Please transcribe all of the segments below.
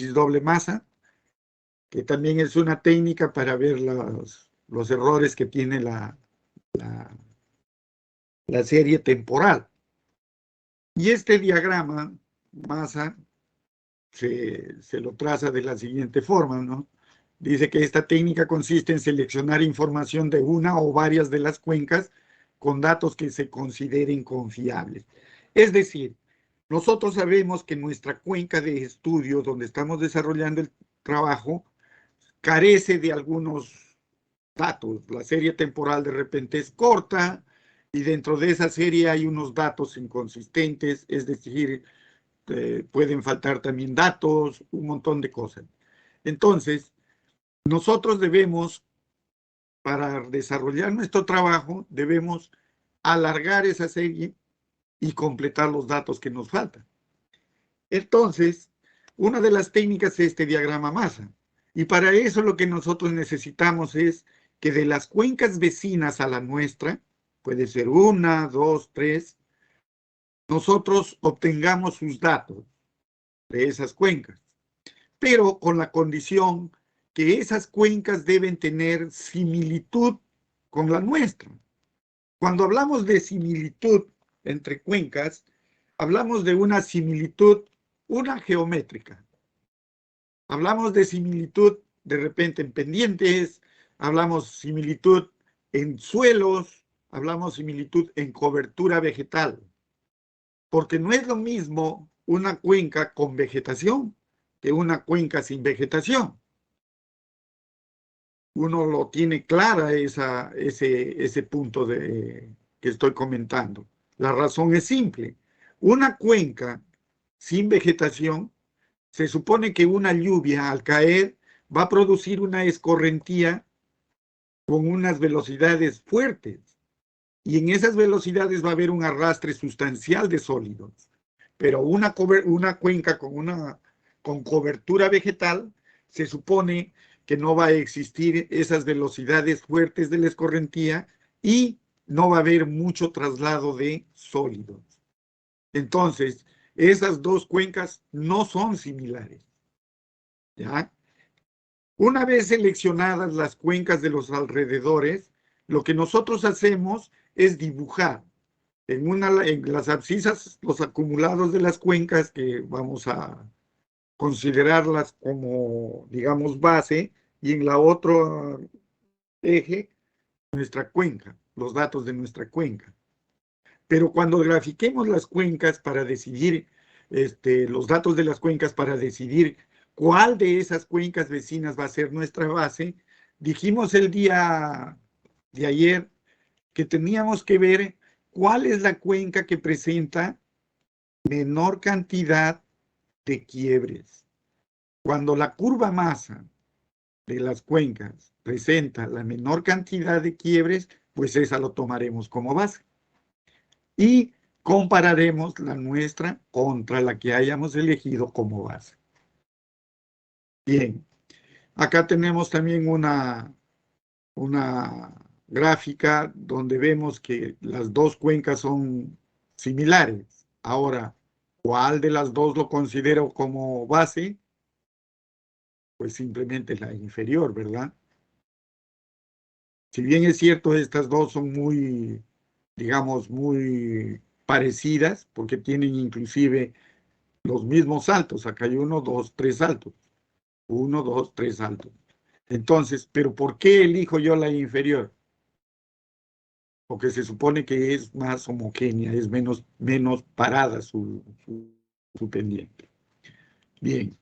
doble masa, que también es una técnica para ver los errores que tiene la serie temporal. Y este diagrama, masa, se lo traza de la siguiente forma, ¿no? Dice que esta técnica consiste en seleccionar información de una o varias de las cuencas con datos que se consideren confiables. Es decir, nosotros sabemos que nuestra cuenca de estudio, donde estamos desarrollando el trabajo, carece de algunos datos. La serie temporal de repente es corta y dentro de esa serie hay unos datos inconsistentes, es decir, pueden faltar también datos, un montón de cosas. Entonces, nosotros debemos, para desarrollar nuestro trabajo, debemos alargar esa serie y completar los datos que nos faltan. Entonces, una de las técnicas es este diagrama masa. Y para eso lo que nosotros necesitamos es que de las cuencas vecinas a la nuestra, puede ser una, dos, tres, nosotros obtengamos sus datos de esas cuencas, pero con la condición que esas cuencas deben tener similitud con la nuestra. Cuando hablamos de similitud entre cuencas, hablamos de una similitud, una geométrica. Hablamos de similitud de repente en pendientes, hablamos similitud en suelos, hablamos similitud en cobertura vegetal, porque no es lo mismo una cuenca con vegetación que una cuenca sin vegetación. Uno lo tiene clara ese punto que estoy comentando. La razón es simple. Una cuenca sin vegetación, se supone que una lluvia al caer va a producir una escorrentía con unas velocidades fuertes. Y en esas velocidades va a haber un arrastre sustancial de sólidos. Pero una cuenca con cobertura vegetal se supone que no va a existir esas velocidades fuertes de la escorrentía y no va a haber mucho traslado de sólidos. Entonces, esas dos cuencas no son similares. ¿Ya? Una vez seleccionadas las cuencas de los alrededores, lo que nosotros hacemos es dibujar en las abscisas los acumulados de las cuencas que vamos a considerarlas como, digamos, base, y en la otra eje, nuestra cuenca, los datos de nuestra cuenca. Pero cuando grafiquemos las cuencas para decidir, los datos de las cuencas para decidir cuál de esas cuencas vecinas va a ser nuestra base, dijimos el día de ayer que teníamos que ver cuál es la cuenca que presenta menor cantidad de quiebres. Cuando la curva masa de las cuencas presenta la menor cantidad de quiebres, pues esa lo tomaremos como base. Y compararemos la nuestra contra la que hayamos elegido como base. Bien, acá tenemos también una gráfica donde vemos que las dos cuencas son similares. Ahora, ¿cuál de las dos lo considero como base? Pues simplemente la inferior, ¿verdad? Si bien es cierto, estas dos son muy, digamos, muy parecidas, porque tienen inclusive los mismos saltos. Acá hay uno, dos, tres saltos. Uno, dos, tres saltos. Entonces, ¿pero por qué elijo yo la inferior? Porque se supone que es más homogénea, es menos parada su pendiente. Bien.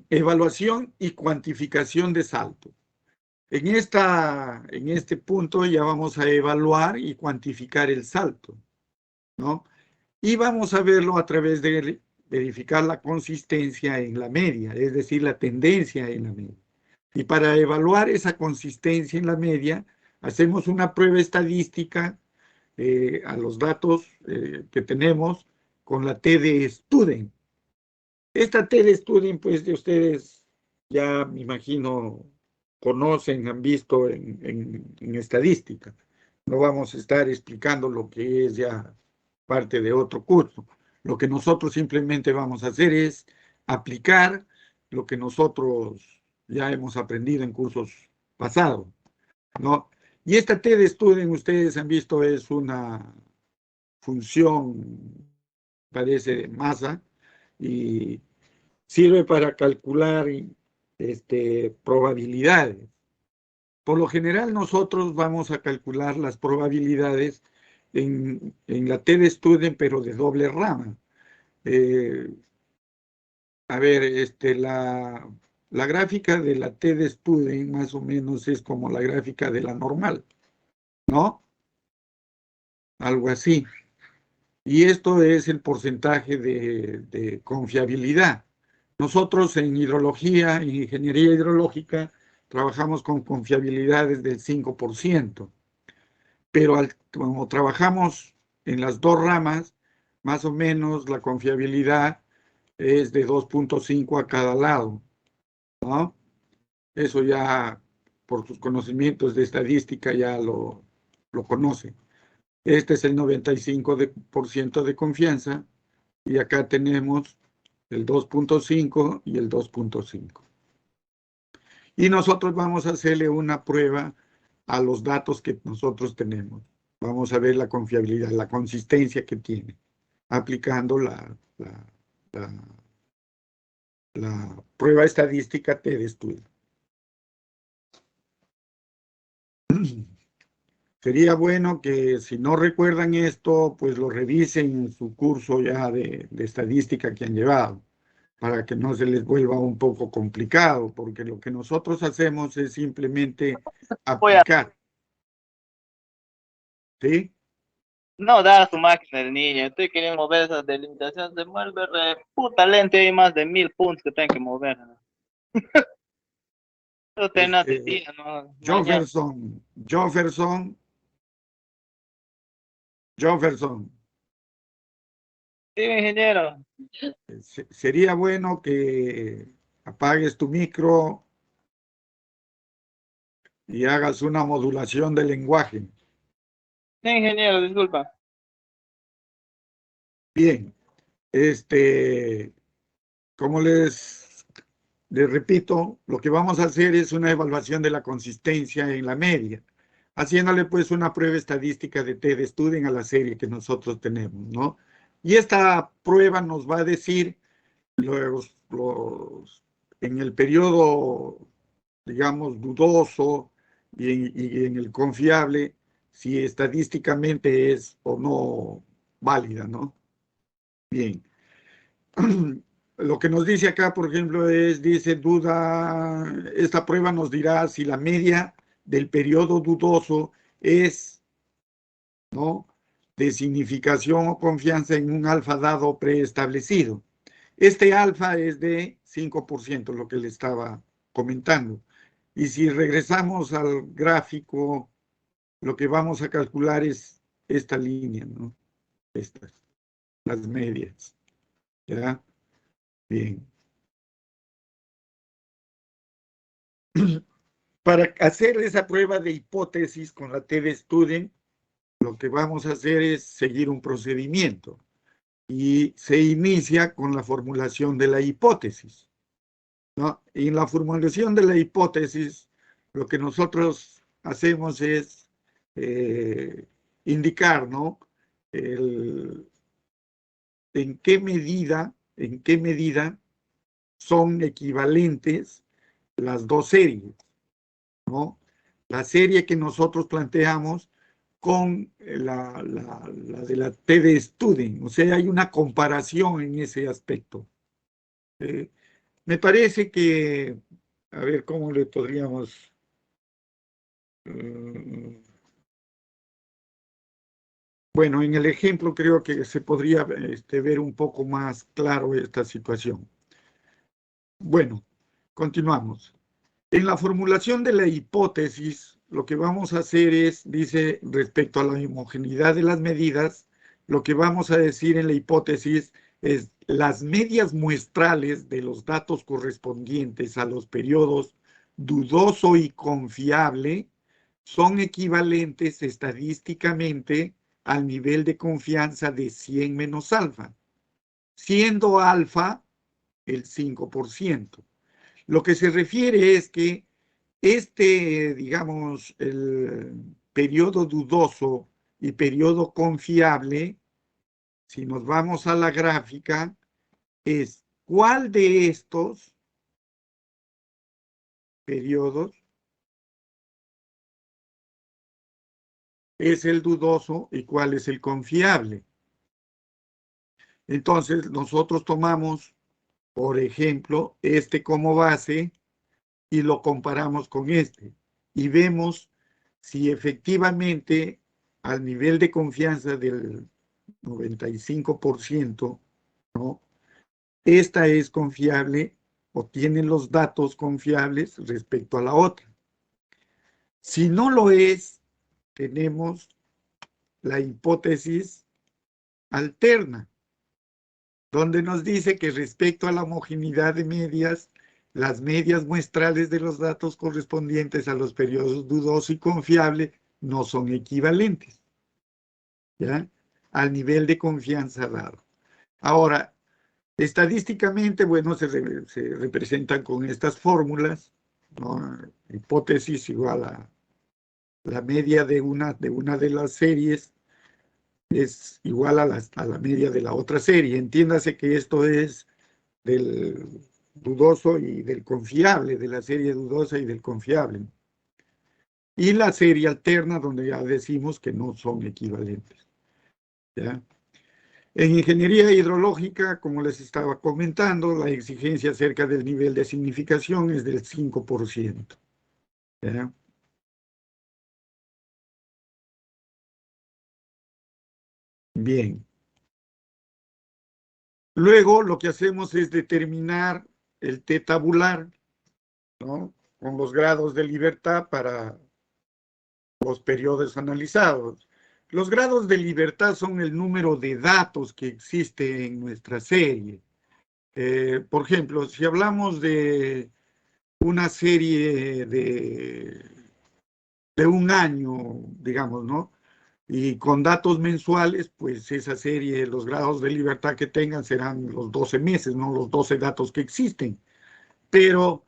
Evaluación y cuantificación de salto. En este punto ya vamos a evaluar y cuantificar el salto, ¿no? Y vamos a verlo a través de verificar la consistencia en la media, es decir, la tendencia en la media. Y para evaluar esa consistencia en la media, hacemos una prueba estadística a los datos que tenemos con la T de Student. Esta T de Student, pues de ustedes ya me imagino conocen, han visto en estadística. No vamos a estar explicando lo que es ya parte de otro curso. Lo que nosotros simplemente vamos a hacer es aplicar lo que nosotros ya hemos aprendido en cursos pasados, ¿no? Y esta T de Student, ustedes han visto, es una función, parece, de masa, y sirve para calcular probabilidades. Por lo general, nosotros vamos a calcular las probabilidades en la T de Student, pero de doble rama. A ver, la gráfica de la T de Student más o menos es como la gráfica de la normal, ¿no? Algo así. Y esto es el porcentaje de confiabilidad. Nosotros en hidrología, en ingeniería hidrológica, trabajamos con confiabilidades del 5%, pero como trabajamos en las dos ramas, más o menos la confiabilidad es de 2.5 a cada lado, ¿no? Eso ya, por sus conocimientos de estadística, ya lo conoce. Este es el 95% de confianza y acá tenemos el 2.5 y el 2.5. Y nosotros vamos a hacerle una prueba a los datos que nosotros tenemos. Vamos a ver la confiabilidad, la consistencia que tiene, aplicando la prueba estadística T de estudio. Sería bueno que si no recuerdan esto, pues lo revisen en su curso ya de estadística que han llevado, para que no se les vuelva un poco complicado, porque lo que nosotros hacemos es simplemente aplicar. ¿Sí? No da su máquina el niño. Estoy queriendo mover esas delimitaciones. Se mueve puta lento. Hay más de 1000 puntos que tengo que mover. ¿No? Yo tengo día, ¿no? Mañana. Jefferson. Sí, ingeniero. Sería bueno que apagues tu micro y hagas una modulación del lenguaje. Sí, ingeniero, disculpa. Bien, como les repito, lo que vamos a hacer es una evaluación de la consistencia en la media, haciéndole pues una prueba estadística de T de Student a la serie que nosotros tenemos, ¿no? Y esta prueba nos va a decir en el periodo, digamos, dudoso y en el confiable, si estadísticamente es o no válida, ¿no? Bien. Lo que nos dice acá, por ejemplo, dice duda, esta prueba nos dirá si la media del periodo dudoso es, ¿no?, de significación o confianza en un alfa dado preestablecido. Este alfa es de 5%, lo que le estaba comentando. Y si regresamos al gráfico, lo que vamos a calcular es esta línea, ¿no? Estas, las medias. ¿Ya? Bien. Para hacer esa prueba de hipótesis con la T de Student, lo que vamos a hacer es seguir un procedimiento y se inicia con la formulación de la hipótesis, ¿no? Y en la formulación de la hipótesis, lo que nosotros hacemos es indicar, ¿no?, en qué medida son equivalentes las dos series, ¿no? La serie que nosotros planteamos con la de la T de Student. O sea, hay una comparación en ese aspecto. Me parece que, a ver cómo le podríamos... bueno, en el ejemplo creo que se podría ver un poco más claro esta situación. Bueno, continuamos. En la formulación de la hipótesis, lo que vamos a hacer es, dice, respecto a la homogeneidad de las medidas, lo que vamos a decir en la hipótesis es las medias muestrales de los datos correspondientes a los periodos dudoso y confiable son equivalentes estadísticamente al nivel de confianza de 100 menos alfa, siendo alfa el 5%. Lo que se refiere es que digamos, el periodo dudoso y periodo confiable, si nos vamos a la gráfica, es cuál de estos periodos es el dudoso y cuál es el confiable. Entonces, nosotros tomamos, por ejemplo, este como base y lo comparamos con este y vemos si efectivamente al nivel de confianza del 95%, ¿no? Esta es confiable o tiene los datos confiables respecto a la otra. Si no lo es, tenemos la hipótesis alterna, donde nos dice que respecto a la homogeneidad de medias, las medias muestrales de los datos correspondientes a los periodos dudoso y confiable no son equivalentes, ¿ya? Al nivel de confianza dado. Ahora, estadísticamente, bueno, se representan con estas fórmulas, ¿no? Hipótesis igual a la media de una de las series es igual a la media de la otra serie. Entiéndase que esto es del dudoso y del confiable, de la serie dudosa y del confiable. Y la serie alterna, donde ya decimos que no son equivalentes, ¿ya? En ingeniería hidrológica, como les estaba comentando, la exigencia acerca del nivel de significación es del 5%, ¿ya? Bien. Luego lo que hacemos es determinar el T tabular, ¿no? Con los grados de libertad para los periodos analizados. Los grados de libertad son el número de datos que existe en nuestra serie. Por ejemplo, si hablamos de una serie de un año, digamos, ¿no? Y con datos mensuales, pues esa serie, los grados de libertad que tengan serán los 12 meses, no los 12 datos que existen. Pero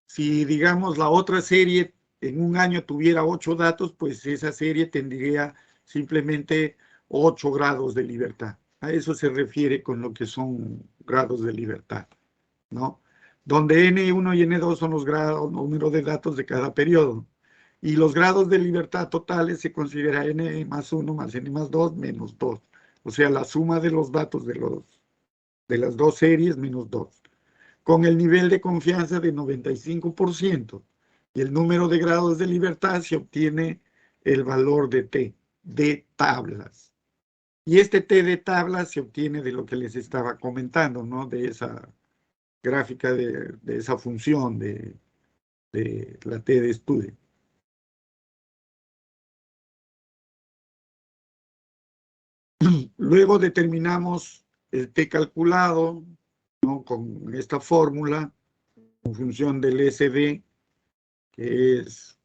si, digamos, la otra serie en un año tuviera 8 datos, pues esa serie tendría simplemente 8 grados de libertad. A eso se refiere con lo que son grados de libertad, ¿no? Donde N1 y N2 son los grados, número de datos de cada periodo. Y los grados de libertad totales se considera N más 1 más N más 2 menos 2. O sea, la suma de los datos de las dos series menos 2. Con el nivel de confianza de 95% y el número de grados de libertad se obtiene el valor de T, de tablas. Y este T de tablas se obtiene de lo que les estaba comentando, ¿no? De esa gráfica, de esa función de la T de estudio. Luego determinamos el T calculado, ¿no? Con esta fórmula, en función del SD, que es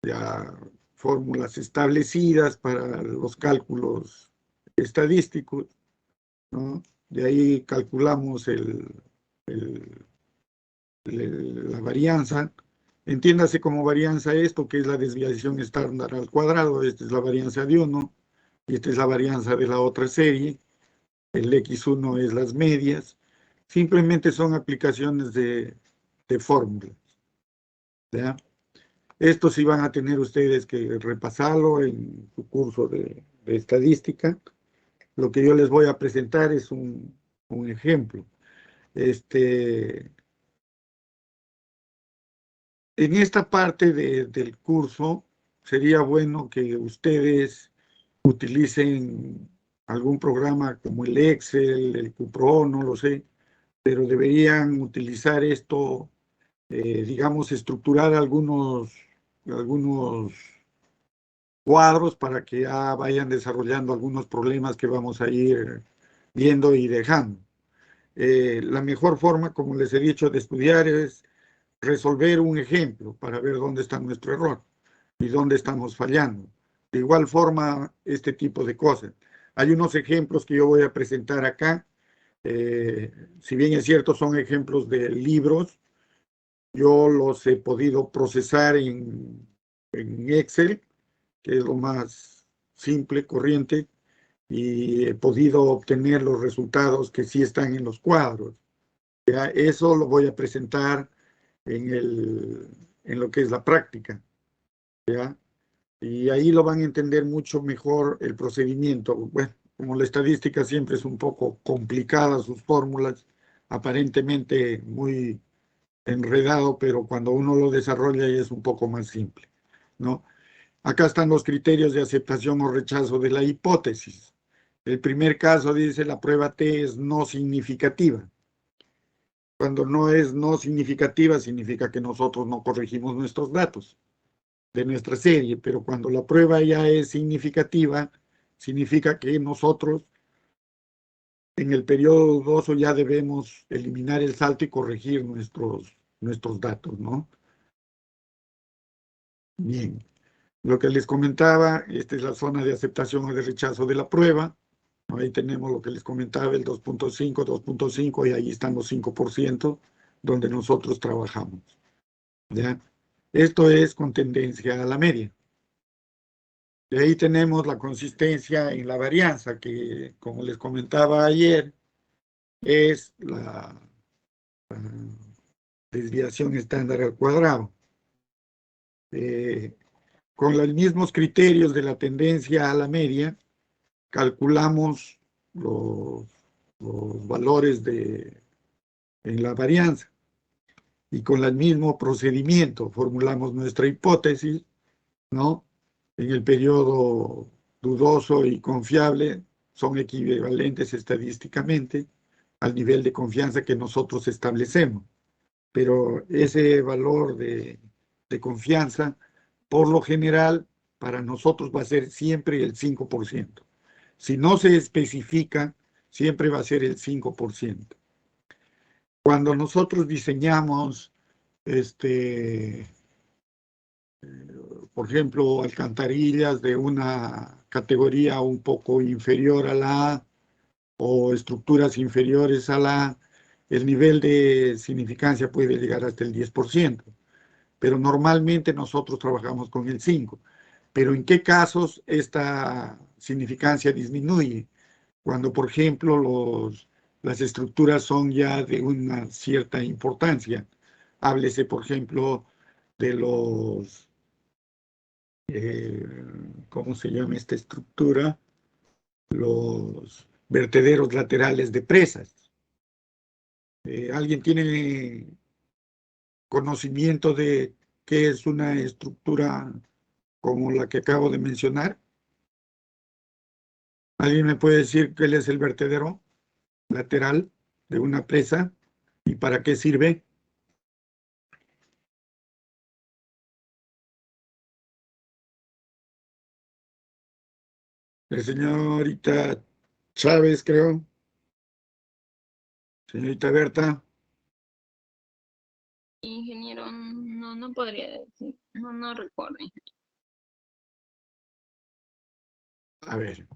ya fórmulas establecidas para los cálculos estadísticos, ¿no? De ahí calculamos la varianza. Entiéndase como varianza esto, que es la desviación estándar al cuadrado. Esta es la varianza de uno y esta es la varianza de la otra serie. El X1 es las medias. Simplemente son aplicaciones de fórmulas, ¿ya? Esto sí van a tener ustedes que repasarlo en su curso de estadística. Lo que yo les voy a presentar es un ejemplo. En esta parte del curso sería bueno que ustedes utilicen algún programa como el Excel, el QPRO, no lo sé, pero deberían utilizar esto, digamos, estructurar algunos cuadros para que ya vayan desarrollando algunos problemas que vamos a ir viendo y dejando. La mejor forma, como les he dicho, de estudiar es resolver un ejemplo para ver dónde está nuestro error y dónde estamos fallando. De igual forma, este tipo de cosas. Hay unos ejemplos que yo voy a presentar acá Si bien es cierto, son ejemplos de libros, yo los he podido procesar en Excel, que es lo más simple, corriente, y he podido obtener los resultados que sí están en los cuadros. ¿Ya? Eso lo voy a presentar en lo que es la práctica, ¿ya? Y ahí lo van a entender mucho mejor el procedimiento. Bueno, como la estadística siempre es un poco complicada, sus fórmulas, aparentemente muy enredado, pero cuando uno lo desarrolla ya es un poco más simple, ¿no? Acá están los criterios de aceptación o rechazo de la hipótesis. El primer caso dice la prueba T es no significativa. Cuando no es no significativa, significa que nosotros no corregimos nuestros datos de nuestra serie, pero cuando la prueba ya es significativa, significa que nosotros en el periodo dudoso ya debemos eliminar el salto y corregir nuestros datos, ¿no? Bien, lo que les comentaba, esta es la zona de aceptación o de rechazo de la prueba. Ahí tenemos lo que les comentaba, el 2.5, y ahí están los 5% donde nosotros trabajamos, ¿ya? Esto es con tendencia a la media. De ahí tenemos la consistencia en la varianza, que como les comentaba ayer, es la desviación estándar al cuadrado. Con los mismos criterios de la tendencia a la media, calculamos los valores en la varianza. Y con el mismo procedimiento formulamos nuestra hipótesis, ¿no? En el periodo dudoso y confiable son equivalentes estadísticamente al nivel de confianza que nosotros establecemos. Pero ese valor de confianza, por lo general, para nosotros va a ser siempre el 5%. Si no se especifica, siempre va a ser el 5%. Cuando nosotros diseñamos, por ejemplo, alcantarillas de una categoría un poco inferior a la A o estructuras inferiores a la A, el nivel de significancia puede llegar hasta el 10%, pero normalmente nosotros trabajamos con el 5%. Pero ¿en qué casos esta significancia disminuye? Cuando, por ejemplo, las estructuras son ya de una cierta importancia. Háblese, por ejemplo, de ¿cómo se llama esta estructura? Los vertederos laterales de presas. ¿Alguien tiene conocimiento de qué es una estructura como la que acabo de mencionar? ¿Alguien me puede decir cuál es el vertedero lateral de una presa y para qué sirve? La señorita Chávez, creo. Señorita Berta. Ingeniero, no, no podría decir, no, no recuerdo. A ver.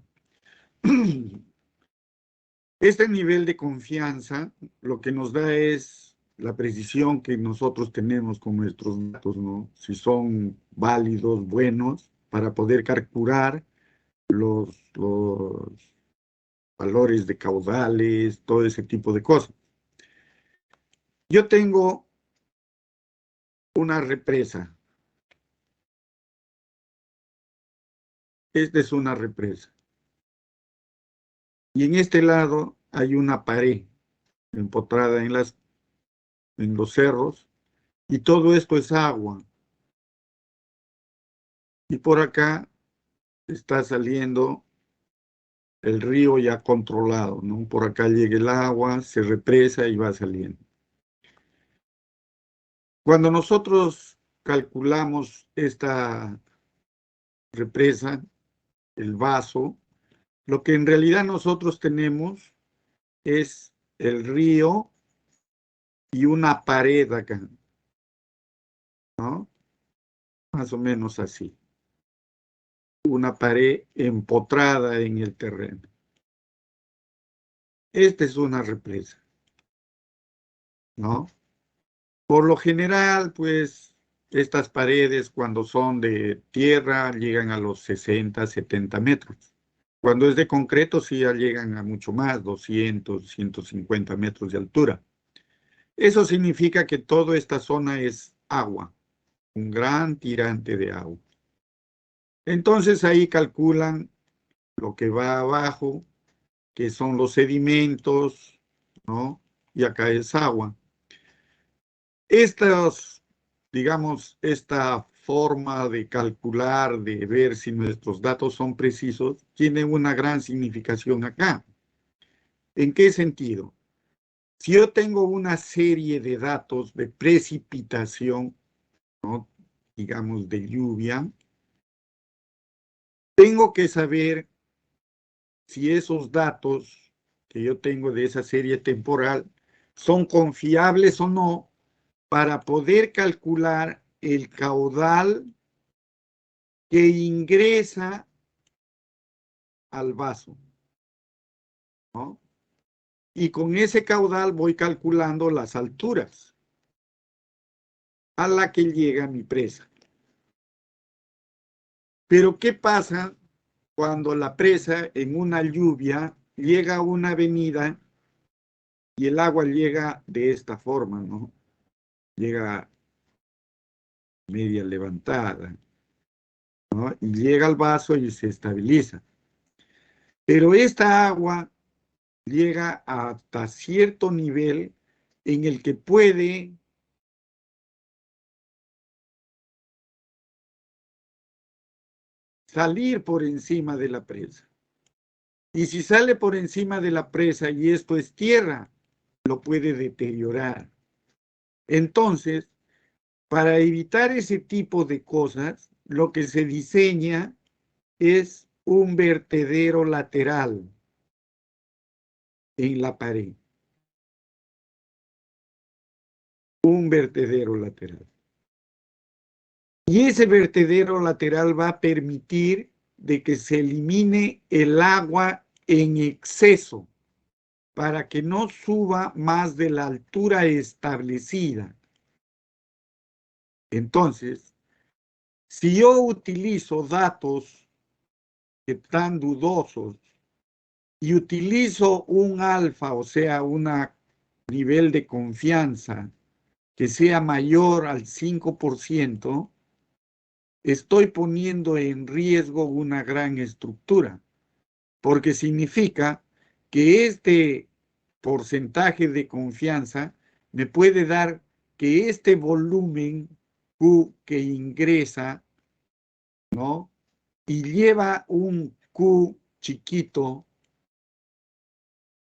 Este nivel de confianza lo que nos da es la precisión que nosotros tenemos con nuestros datos, ¿no? Si son válidos, buenos, para poder calcular los valores de caudales, todo ese tipo de cosas. Yo tengo una represa. Esta es una represa. Y en este lado hay una pared empotrada en los cerros, y todo esto es agua. Y por acá está saliendo el río ya controlado, ¿no? Por acá llega el agua, se represa y va saliendo. Cuando nosotros calculamos esta represa, el vaso, lo que en realidad nosotros tenemos es el río y una pared acá, ¿no? Más o menos así. Una pared empotrada en el terreno. esta es una represa, ¿no? Por lo general, pues, estas paredes cuando son de tierra llegan a los 60, 70 metros. Cuando es de concreto, sí ya llegan a mucho más, 200, 150 metros de altura. Eso significa que toda esta zona es agua, un gran tirante de agua. Entonces ahí calculan lo que va abajo, que son los sedimentos, ¿no? Y acá es agua. Estas, digamos, esta forma de calcular, de ver si nuestros datos son precisos, tiene una gran significación acá. ¿En qué sentido? Si yo tengo una serie de datos de precipitación, ¿no? Digamos, de lluvia, tengo que saber si esos datos que yo tengo de esa serie temporal son confiables o no para poder calcular el caudal que ingresa al vaso, ¿no? Y con ese caudal voy calculando las alturas a la que llega mi presa. Pero ¿qué pasa cuando la presa en una lluvia llega a una avenida y el agua llega de esta forma, ¿no? Llega media levantada, ¿no? Y llega al vaso y se estabiliza. Pero esta agua llega hasta cierto nivel en el que puede salir por encima de la presa. Y si sale por encima de la presa y esto es tierra, lo puede deteriorar. Entonces, para evitar ese tipo de cosas, lo que se diseña es un vertedero lateral en la pared. Un vertedero lateral. Y ese vertedero lateral va a permitir de que se elimine el agua en exceso para que no suba más de la altura establecida. Entonces, si yo utilizo datos que están dudosos y utilizo un alfa, o sea, un nivel de confianza que sea mayor al 5%, estoy poniendo en riesgo una gran estructura, porque significa que este porcentaje de confianza me puede dar que este volumen Q que ingresa, ¿no? Y lleva un Q chiquito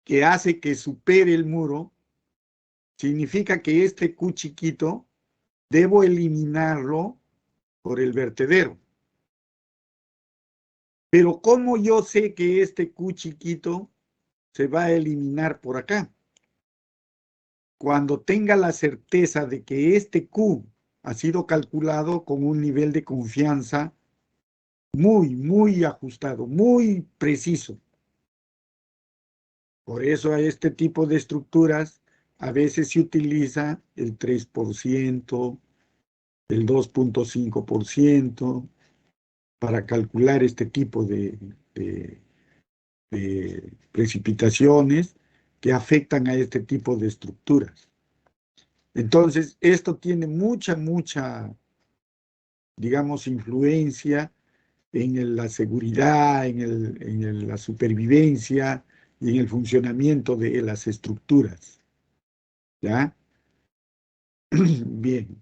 que hace que supere el muro, significa que este Q chiquito debo eliminarlo por el vertedero. Pero ¿cómo yo sé que este Q chiquito se va a eliminar por acá? Cuando tenga la certeza de que este Q ha sido calculado con un nivel de confianza muy ajustado, muy preciso. Por eso a este tipo de estructuras a veces se utiliza el 3%, el 2.5% para calcular este tipo de precipitaciones que afectan a este tipo de estructuras. Entonces, esto tiene mucha, digamos, influencia en la seguridad, en la supervivencia y en el funcionamiento de las estructuras. ¿Ya? Bien.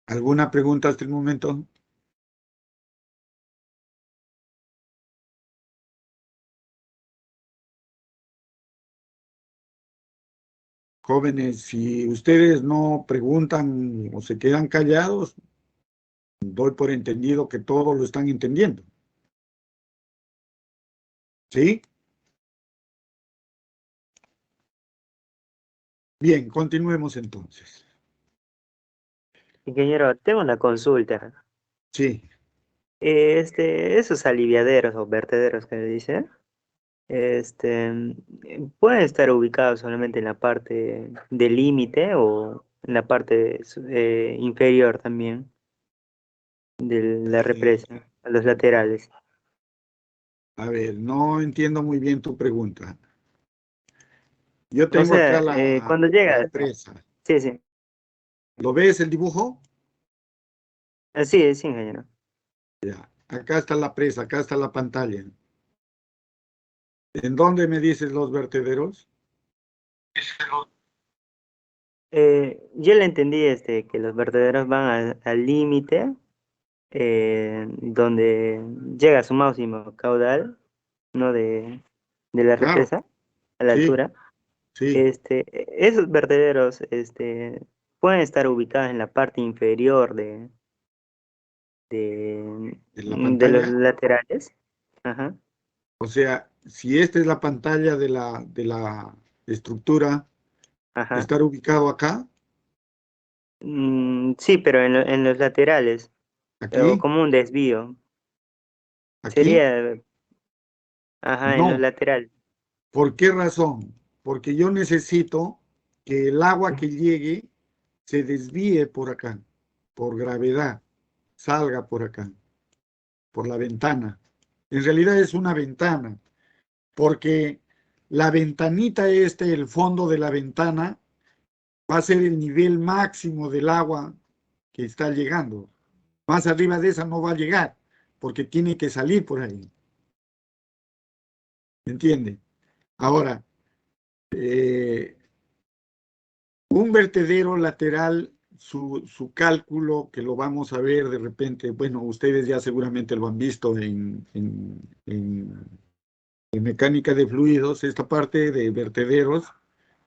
¿Alguna pregunta hasta el momento? Jóvenes, si ustedes no preguntan o se quedan callados, doy por entendido que todos lo están entendiendo. ¿Sí? Bien, continuemos entonces. Ingeniero, tengo una consulta. Sí, Esos aliviaderos o vertederos que dice, Pueden estar ubicados solamente en la parte del límite o en la parte inferior también de la represa, a los laterales. A ver, no entiendo muy bien tu pregunta. Yo O tengo acá sea, cuando la llega, presa. sí, sí, ¿Lo ves el dibujo? sí, sí, ingeniero. Acá está la presa, acá está la pantalla. ¿En dónde me dices los vertederos? Yo le entendí que los vertederos van al límite, donde llega a su máximo caudal, ¿no? De la Claro, represa, a la sí, altura. sí, Esos vertederos pueden estar ubicados en la parte inferior en la de los pantalla. laterales. Ajá. O sea, si esta es la pantalla de la estructura, Ajá. estar ubicado acá, Sí, pero en los laterales, o aquí, como un desvío. aquí. Sería, ajá, en los No. laterales. ¿Por qué razón? Porque yo necesito que el agua que llegue se desvíe por acá, por gravedad, salga por acá, por la ventana. En realidad es una ventana, porque la ventanita el fondo de la ventana, va a ser el nivel máximo del agua que está llegando. Más arriba de esa no va a llegar, porque tiene que salir por ahí. ¿Me entiende? Ahora, eh, un vertedero lateral, su cálculo, que lo vamos a ver de repente, bueno, ustedes ya seguramente lo han visto en mecánica de fluidos, esta parte de vertederos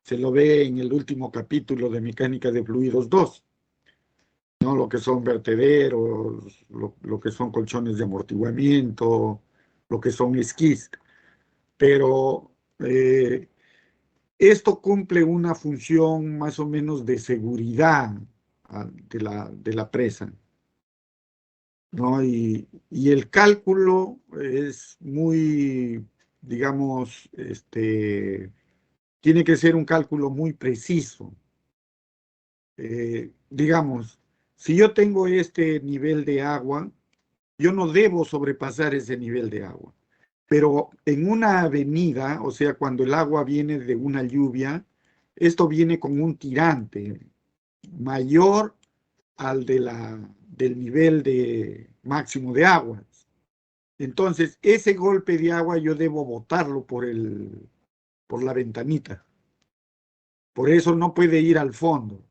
se lo ve en el último capítulo de mecánica de fluidos 2, ¿no? Lo que son vertederos, lo que son colchones de amortiguamiento, lo que son esquís. Pero esto cumple una función más o menos de seguridad de la presa, ¿no? Y el cálculo es muy, digamos, tiene que ser un cálculo muy preciso. Digamos, si yo tengo este nivel de agua, yo no debo sobrepasar ese nivel de agua. Pero en una avenida, o sea, cuando el agua viene de una lluvia, esto viene con un tirante mayor al del nivel máximo de agua. Entonces, ese golpe de agua yo debo botarlo por la ventanita. Por eso no puede ir al fondo.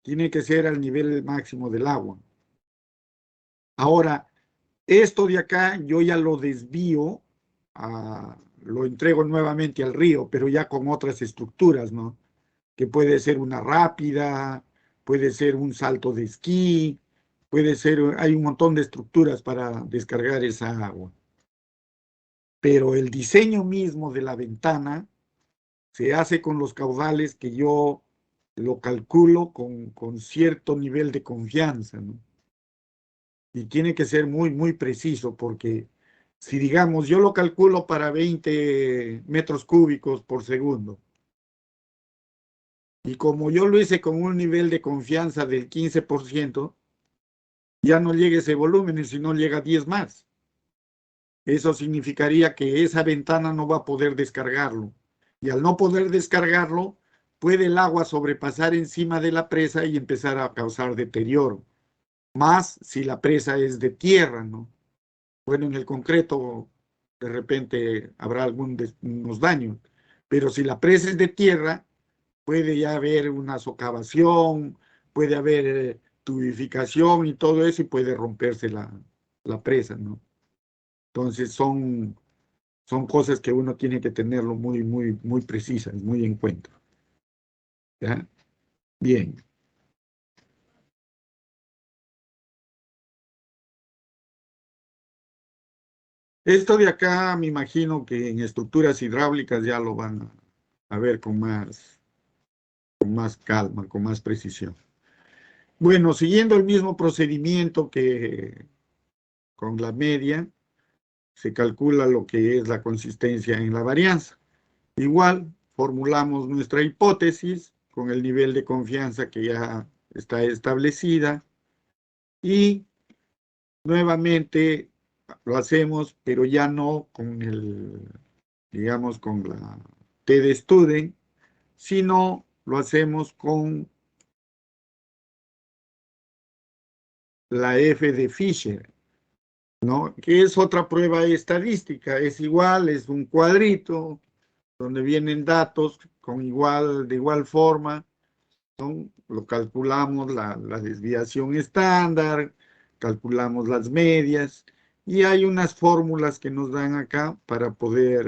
Tiene que ser al nivel máximo del agua. Ahora, esto de acá yo ya lo desvío, lo entrego nuevamente al río, pero ya con otras estructuras, ¿no? Que puede ser una rápida, puede ser un salto de esquí, hay un montón de estructuras para descargar esa agua. Pero el diseño mismo de la ventana se hace con los caudales que yo lo calculo con cierto nivel de confianza, ¿no? Y tiene que ser muy, muy preciso, porque si digamos, yo lo calculo para 20 metros cúbicos por segundo, y como yo lo hice con un nivel de confianza del 15%, ya no llega ese volumen, sino llega a 10 más. Eso significaría que esa ventana no va a poder descargarlo. Y al no poder descargarlo, puede el agua sobrepasar encima de la presa y empezar a causar deterioro. Más si la presa es de tierra, ¿no? Bueno, en el concreto de repente habrá unos daños, pero si la presa es de tierra, puede ya haber una socavación, puede haber tubificación y todo eso y puede romperse la presa, ¿no? Entonces son cosas que uno tiene que tenerlo muy, muy, muy precisas, muy en cuenta. ¿Ya? Bien. Esto de acá me imagino que en estructuras hidráulicas ya lo van a ver con más calma, con más precisión. Bueno, siguiendo el mismo procedimiento que con la media, se calcula lo que es la consistencia en la varianza. Igual, formulamos nuestra hipótesis con el nivel de confianza que ya está establecida y nuevamente lo hacemos, pero ya no con digamos, con la T de Student, sino lo hacemos con la F de Fisher, ¿no? Que es otra prueba estadística, es igual, es un cuadrito donde vienen datos de igual forma, ¿no? Lo calculamos la desviación estándar, calculamos las medias, y hay unas fórmulas que nos dan acá para poder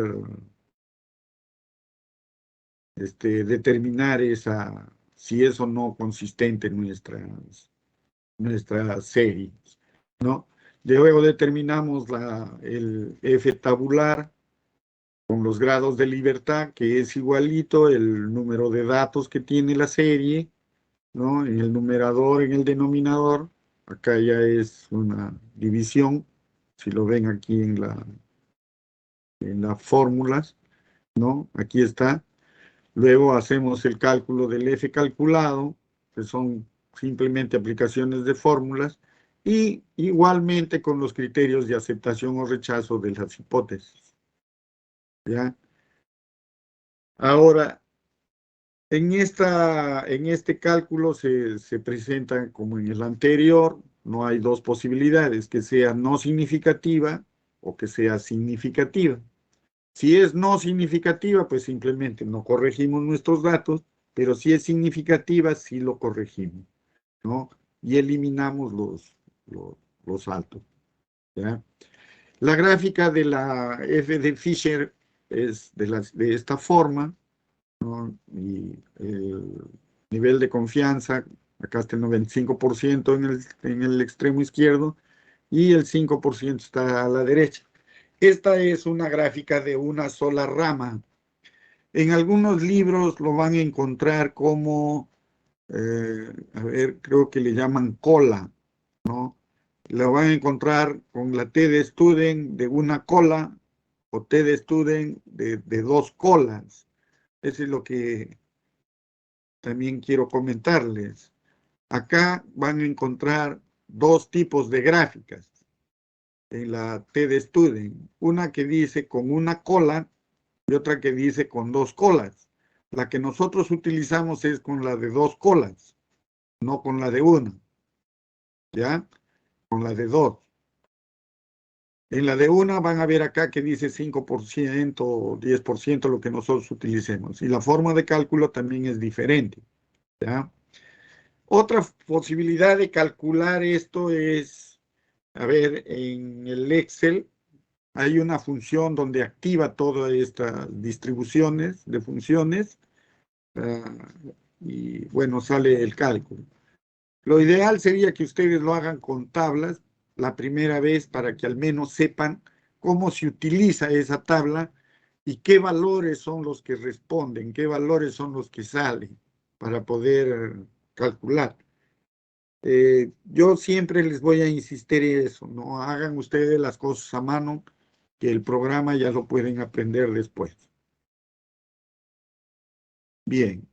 determinar si es o no consistente nuestra serie, ¿no? Luego determinamos el F tabular con los grados de libertad, que es igualito el número de datos que tiene la serie, ¿no? En el numerador, en el denominador, acá ya es una división, si lo ven aquí en las fórmulas, ¿no? Aquí está. Luego hacemos el cálculo del F calculado, que son simplemente aplicaciones de fórmulas, y igualmente con los criterios de aceptación o rechazo de las hipótesis. ¿Ya? Ahora, en este cálculo se presenta como en el anterior, no hay dos posibilidades, que sea no significativa o que sea significativa. Si es no significativa, pues simplemente no corregimos nuestros datos, pero si es significativa, sí lo corregimos, ¿no? Y eliminamos los altos, ¿ya? La gráfica de la F de Fisher es de esta forma, ¿no? Y el nivel de confianza, acá está el 95% en el extremo izquierdo, y el 5% está a la derecha. Esta es una gráfica de una sola rama. En algunos libros lo van a encontrar como, creo que le llaman cola, ¿no? Lo van a encontrar con la T de Student de una cola o T de Student de dos colas. Eso es lo que también quiero comentarles. Acá van a encontrar dos tipos de gráficas en la T de Student. Una que dice con una cola y otra que dice con dos colas. La que nosotros utilizamos es con la de dos colas, no con la de una, ¿ya? Con la de dos. En la de una van a ver acá que dice 5% o 10% lo que nosotros utilicemos. Y la forma de cálculo también es diferente, ¿ya? Otra posibilidad de calcular esto es, a ver, en el Excel hay una función donde activa todas estas distribuciones de funciones y bueno, sale el cálculo. Lo ideal sería que ustedes lo hagan con tablas la primera vez para que al menos sepan cómo se utiliza esa tabla y qué valores son los que responden, qué valores son los que salen para poder calcular. Yo siempre les voy a insistir en eso, no hagan ustedes las cosas a mano, que el programa ya lo pueden aprender después. Bien.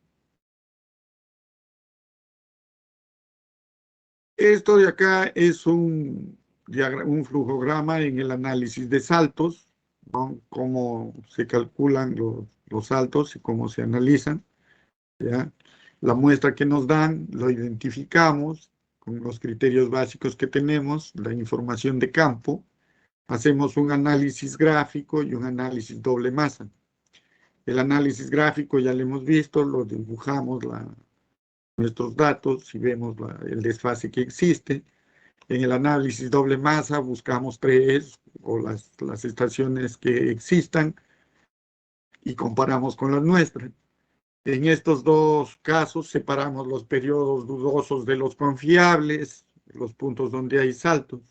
Esto de acá es un flujograma en el análisis de saltos, ¿no? Cómo se calculan los saltos y cómo se analizan, ¿ya? La muestra que nos dan, lo identificamos con los criterios básicos que tenemos, la información de campo, hacemos un análisis gráfico y un análisis doble masa. El análisis gráfico ya lo hemos visto, lo dibujamos nuestros datos y vemos el desfase que existe. En el análisis doble masa buscamos tres o las estaciones que existan y comparamos con las nuestras. En estos dos casos separamos los periodos dudosos de los confiables, los puntos donde hay saltos,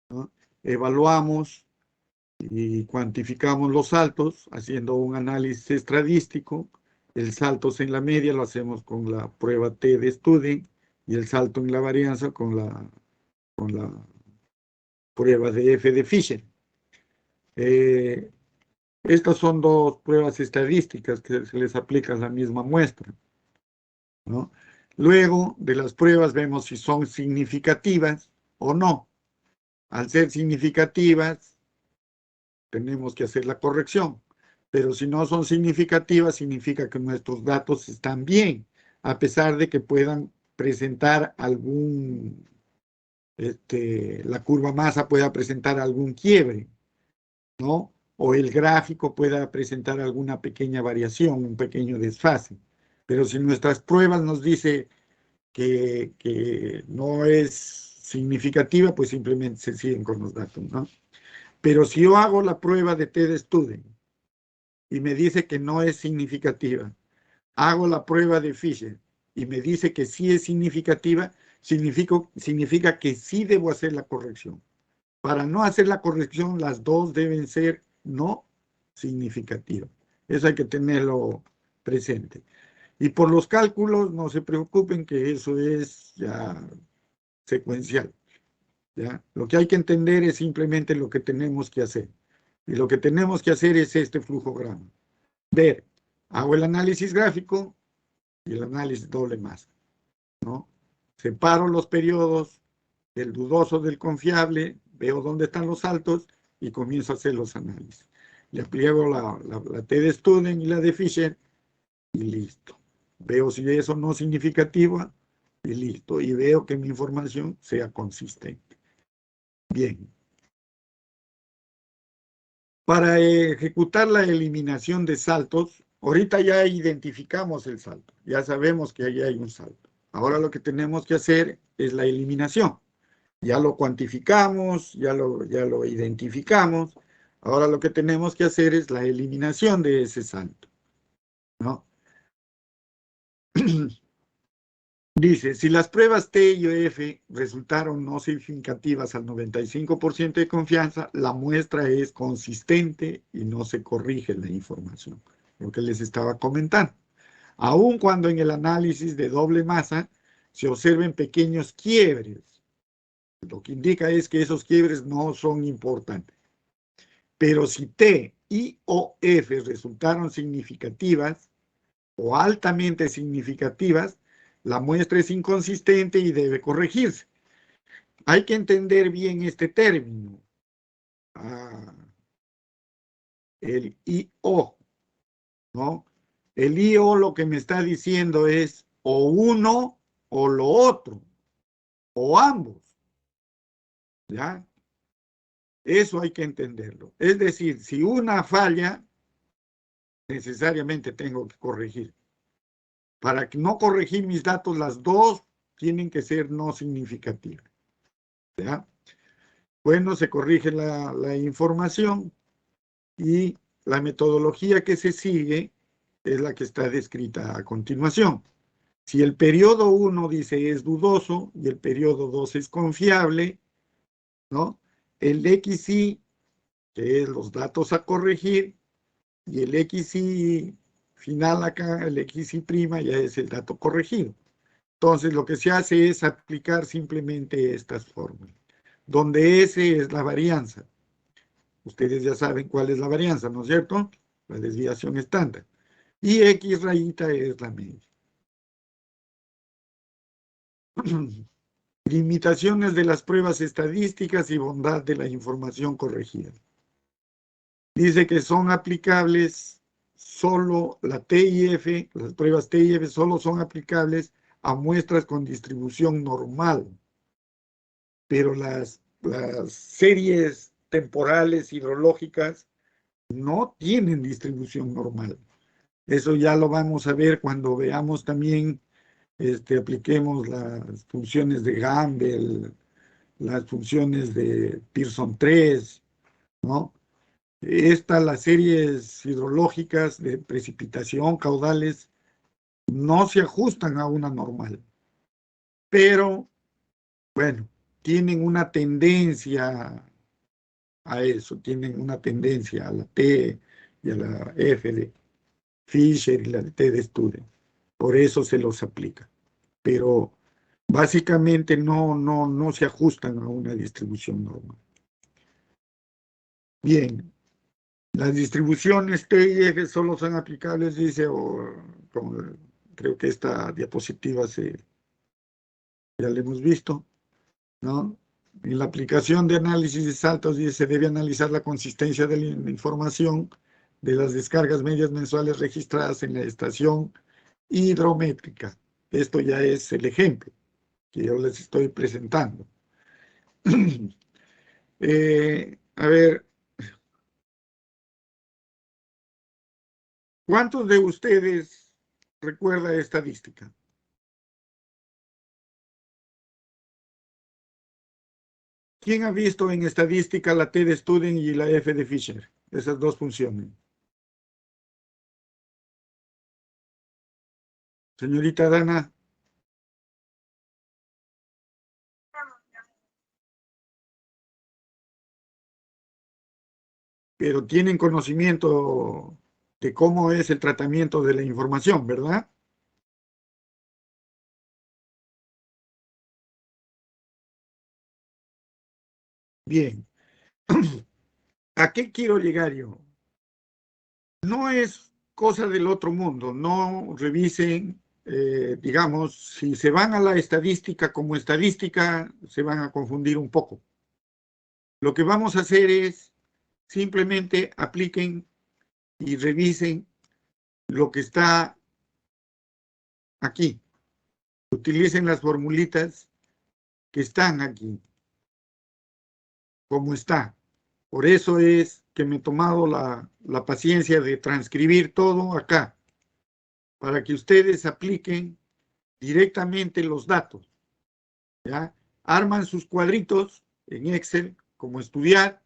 ¿no? Evaluamos y cuantificamos los saltos haciendo un análisis estadístico. El salto en la media lo hacemos con la prueba T de Student y el salto en la varianza con la prueba de F de Fisher. Estas son dos pruebas estadísticas que se les aplica a la misma muestra, ¿no? Luego de las pruebas vemos si son significativas o no. Al ser significativas, tenemos que hacer la corrección. Pero si no son significativas, significa que nuestros datos están bien, a pesar de que puedan presentar algún, la curva masa pueda presentar algún quiebre, ¿no? O el gráfico pueda presentar alguna pequeña variación, un pequeño desfase. Pero si nuestras pruebas nos dice que no es significativa, pues simplemente se siguen con los datos, ¿no? Pero si yo hago la prueba de TED-Student y me dice que no es significativa, hago la prueba de Fisher y me dice que sí es significativa, significa que sí debo hacer la corrección. Para no hacer la corrección, las dos deben ser no significativas. Eso hay que tenerlo presente. Y por los cálculos, no se preocupen que eso es ya secuencial, ¿ya? Lo que hay que entender es simplemente lo que tenemos que hacer. Y lo que tenemos que hacer es este flujograma. Ver, hago el análisis gráfico y el análisis doble masa, ¿no? Separo los periodos del dudoso del confiable, veo dónde están los saltos y comienzo a hacer los análisis. Le apliego la TED-Student y la de Fisher y listo. Veo si eso no es significativo y listo. Y veo que mi información sea consistente. Bien. Para ejecutar la eliminación de saltos, ahorita ya identificamos el salto. Ya sabemos que ahí hay un salto. Ahora lo que tenemos que hacer es la eliminación. Ya lo cuantificamos, ya lo identificamos. Ahora lo que tenemos que hacer es la eliminación de ese salto, ¿no? Dice, si las pruebas T y F resultaron no significativas al 95% de confianza, la muestra es consistente y no se corrige la información. Lo que les estaba comentando. Aun cuando en el análisis de doble masa se observen pequeños quiebres, lo que indica es que esos quiebres no son importantes. Pero si T y o F resultaron significativas o altamente significativas, la muestra es inconsistente y debe corregirse. Hay que entender bien este término. El IO, ¿no? El IO lo que me está diciendo es o uno o lo otro, o ambos, ¿ya? Eso hay que entenderlo. Es decir, si una falla, necesariamente tengo que corregir. Para no corregir mis datos, las dos tienen que ser no significativas, ¿ya? Bueno, se corrige la información y la metodología que se sigue es la que está descrita a continuación. Si el periodo 1 dice es dudoso y el periodo 2 es confiable, ¿no? El XY, que es los datos a corregir, y el XY final acá, el XY' ya es el dato corregido. Entonces, lo que se hace es aplicar simplemente estas fórmulas, donde S es la varianza. Ustedes ya saben cuál es la varianza, ¿no es cierto? La desviación estándar. Y X rayita es la media. Limitaciones de las pruebas estadísticas y bondad de la información corregida. Dice que son aplicables solo la T y F, las pruebas T y F solo son aplicables a muestras con distribución normal. Pero las series temporales hidrológicas no tienen distribución normal. Eso ya lo vamos a ver cuando veamos también, apliquemos las funciones de Gamble, las funciones de Pearson 3, ¿no? Las series hidrológicas de precipitación, caudales, no se ajustan a una normal. Pero, bueno, tienen una tendencia a eso, tienen una tendencia a la T y a la F de Fisher y la de TED-Student. Por eso se los aplica. Pero básicamente no se ajustan a una distribución normal. Bien, Las distribuciones T y F solo son aplicables, dice, creo que esta diapositiva ya la hemos visto, ¿no? En la aplicación de análisis de saltos, dice, se debe analizar la consistencia de la información de las descargas medias mensuales registradas en la estación hidrométrica. Esto ya es el ejemplo que yo les estoy presentando. A ver, ¿cuántos de ustedes recuerda estadística? ¿Quién ha visto en estadística la T de Student y la F de Fisher? Esas dos funciones. Señorita Dana. Pero tienen conocimiento de cómo es el tratamiento de la información, ¿verdad? Bien. ¿A qué quiero llegar yo? No es cosa del otro mundo, no revisen, digamos, si se van a la estadística como estadística, se van a confundir un poco. Lo que vamos a hacer es simplemente apliquen y revisen lo que está aquí. Utilicen las formulitas que están aquí, como está. Por eso es que me he tomado la paciencia de transcribir todo acá, para que ustedes apliquen directamente los datos, ¿ya? Arman sus cuadritos en Excel, como estudiar,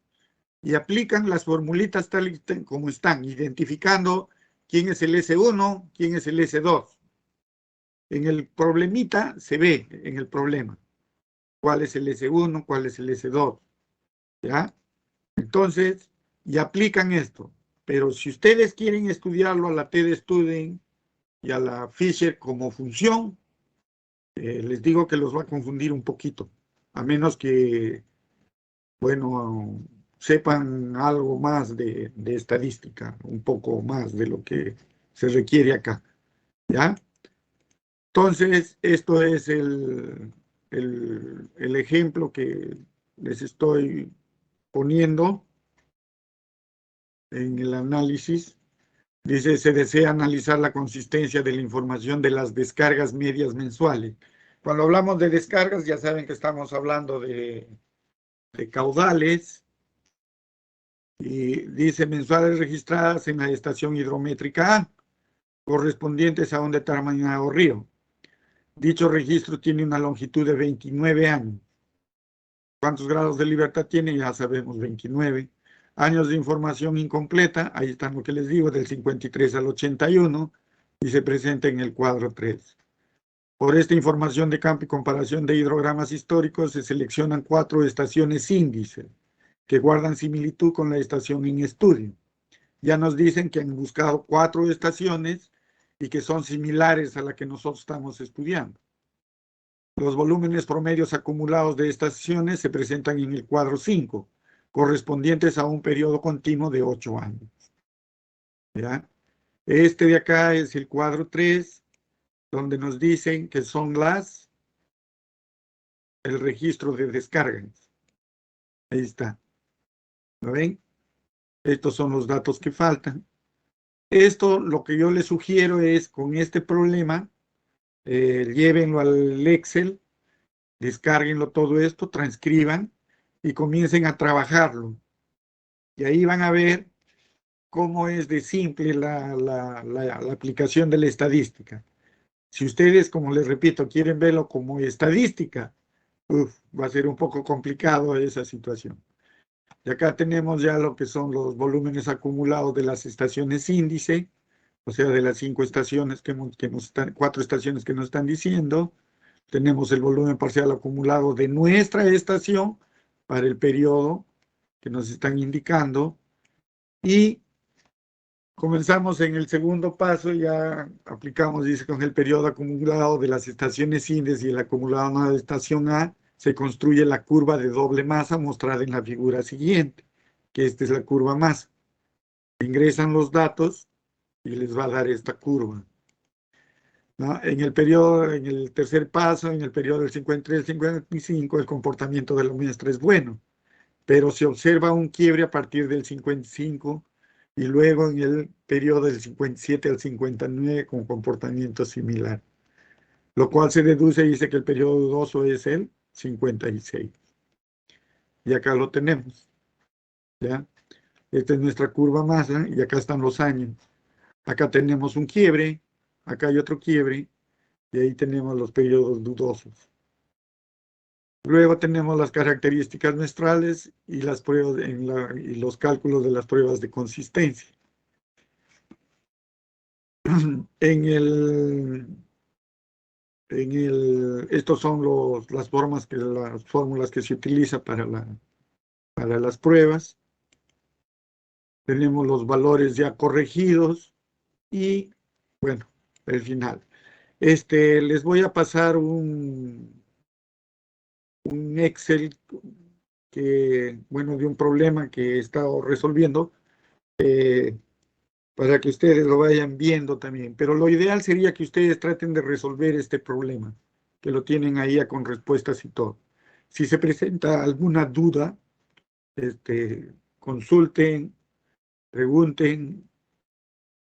y aplican las formulitas tal y como están, identificando quién es el S1, quién es el S2. En el problemita se ve, en el problema, cuál es el S1, cuál es el S2, ¿ya? Entonces, y aplican esto. Pero si ustedes quieren estudiarlo a la T de Student y a la Fisher como función, les digo que los va a confundir un poquito, a menos que, bueno, sepan algo más de estadística, un poco más de lo que se requiere acá, ¿ya? Entonces, esto es el ejemplo que les estoy poniendo en el análisis. Dice, se desea analizar la consistencia de la información de las descargas medias mensuales. Cuando hablamos de descargas, ya saben que estamos hablando de caudales. Y dice mensuales registradas en la estación hidrométrica A, correspondientes a un determinado río. Dicho registro tiene una longitud de 29 años. ¿Cuántos grados de libertad tiene? Ya sabemos, 29. Años de información incompleta, ahí está lo que les digo, del 53 al 81, y se presenta en el cuadro 3. Por esta información de campo y comparación de hidrogramas históricos, se seleccionan 4 estaciones índice, que guardan similitud con la estación en estudio. Ya nos dicen que han buscado 4 estaciones y que son similares a la que nosotros estamos estudiando. Los volúmenes promedios acumulados de estaciones se presentan en el cuadro 5, correspondientes a un periodo continuo de 8 años. ¿Ya? Este de acá es el cuadro 3, donde nos dicen que son el registro de descargas. Ahí está. ¿Lo ven? Estos son los datos que faltan. Esto, lo que yo les sugiero es, con este problema, llévenlo al Excel, descárguenlo todo esto, transcriban y comiencen a trabajarlo. Y ahí van a ver cómo es de simple la aplicación de la estadística. Si ustedes, como les repito, quieren verlo como estadística, va a ser un poco complicado esa situación. Y acá tenemos ya lo que son los volúmenes acumulados de las estaciones índice, o sea, de las 5 estaciones 4 estaciones que nos están diciendo. Tenemos el volumen parcial acumulado de nuestra estación para el periodo que nos están indicando. Y comenzamos en el segundo paso, ya aplicamos, dice, con el periodo acumulado de las estaciones índice y el acumulado de estación A, se construye la curva de doble masa mostrada en la figura siguiente, que esta es la curva masa. ingresan los datos y les va a dar esta curva, ¿no? En el periodo, en el tercer paso, en el periodo del 53-55, el comportamiento de la muestra es bueno, pero se observa un quiebre a partir del 55 y luego en el periodo del 57 al 59 con comportamiento similar, lo cual se deduce y dice que el periodo dudoso es el 56. Y acá lo tenemos, ¿ya? Esta es nuestra curva masa y acá están los años. Acá tenemos un quiebre, acá hay otro quiebre y ahí tenemos los periodos dudosos. Luego tenemos las características muestrales y las pruebas y los cálculos de las pruebas de consistencia. Estos son las fórmulas que se utilizan para las pruebas. Tenemos los valores ya corregidos y, bueno, el final. Les voy a pasar un Excel de un problema que he estado resolviendo para que ustedes lo vayan viendo también. Pero lo ideal sería que ustedes traten de resolver este problema, que lo tienen ahí con respuestas y todo. Si se presenta alguna duda, consulten, pregunten,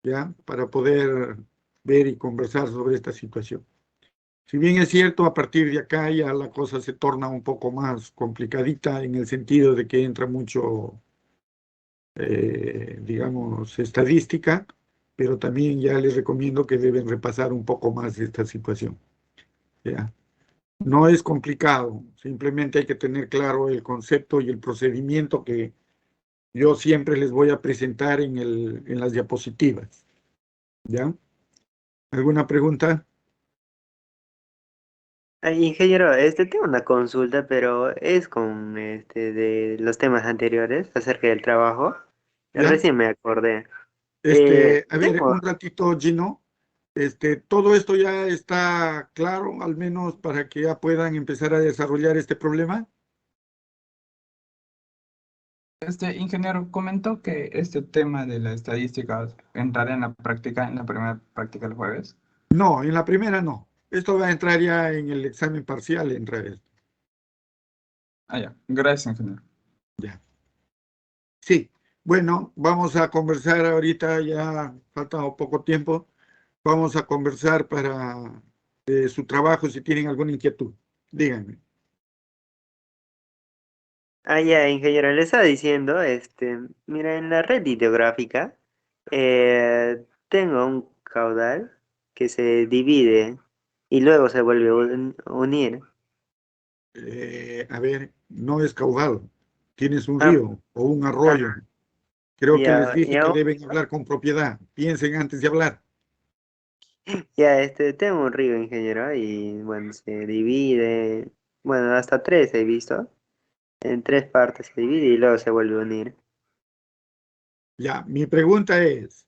¿ya? Para poder ver y conversar sobre esta situación. Si bien es cierto, a partir de acá ya la cosa se torna un poco más complicadita en el sentido de que entra mucho, digamos, estadística, pero también ya les recomiendo que deben repasar un poco más esta situación, ¿ya? No es complicado, simplemente hay que tener claro el concepto y el procedimiento que yo siempre les voy a presentar en las diapositivas, ¿ya? ¿Alguna pregunta? Ingeniero, tengo una consulta, pero es con de los temas anteriores acerca del trabajo. ¿Ya? Recién me acordé. A ver, Tengo, un ratito, Gino. Todo esto ya está claro, al menos para que ya puedan empezar a desarrollar este problema. Ingeniero, comentó que este tema de la estadística entrará en la práctica, en la primera práctica el jueves. No, en la primera no. Esto va a entrar ya en el examen parcial, entra esto. Ah, ya. Gracias, ingeniero. Ya. Sí. Bueno, vamos a conversar ahorita, ya falta poco tiempo. Vamos a conversar para su trabajo si tienen alguna inquietud. Díganme. ya, ingeniero, le estaba diciendo, mira, en la red ideográfica tengo un caudal que se divide y luego se vuelve a unir. A ver, no es caudal. Tienes un Ah, río o un arroyo. ah, Creo que les ya, dije ya, que deben hablar con propiedad. Piensen antes de hablar. ya, tengo un río, ingeniero, y bueno, se divide, bueno, hasta tres he visto, en tres partes se divide y luego se vuelve a unir. Ya, mi pregunta es,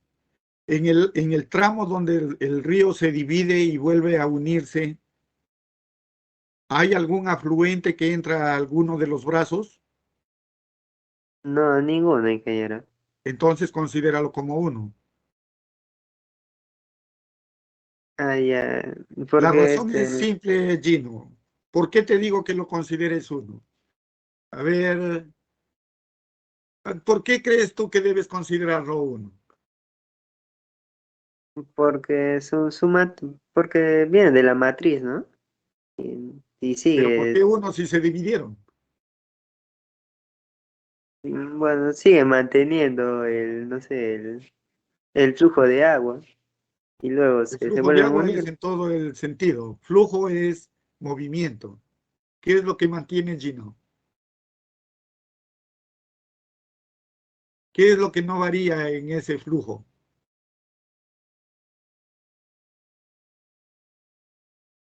en el tramo donde el río se divide y vuelve a unirse, ¿hay algún afluente que entra a alguno de los brazos? No, ninguno, ingeniero. Entonces considéralo como uno. Ya, La porque razón es simple, Gino. ¿Por qué te digo que lo consideres uno? A ver, ¿por qué crees tú que debes considerarlo uno? porque porque viene de la matriz, ¿no? Y Pero ¿por sigue, qué uno si se dividieron? bueno, sigue manteniendo no sé, el flujo de agua y luego El se flujo de vuelven a agua es unir. en todo el sentido. Flujo es movimiento. ¿Qué es lo que mantiene, Gino? ¿Qué es lo que no varía en ese flujo?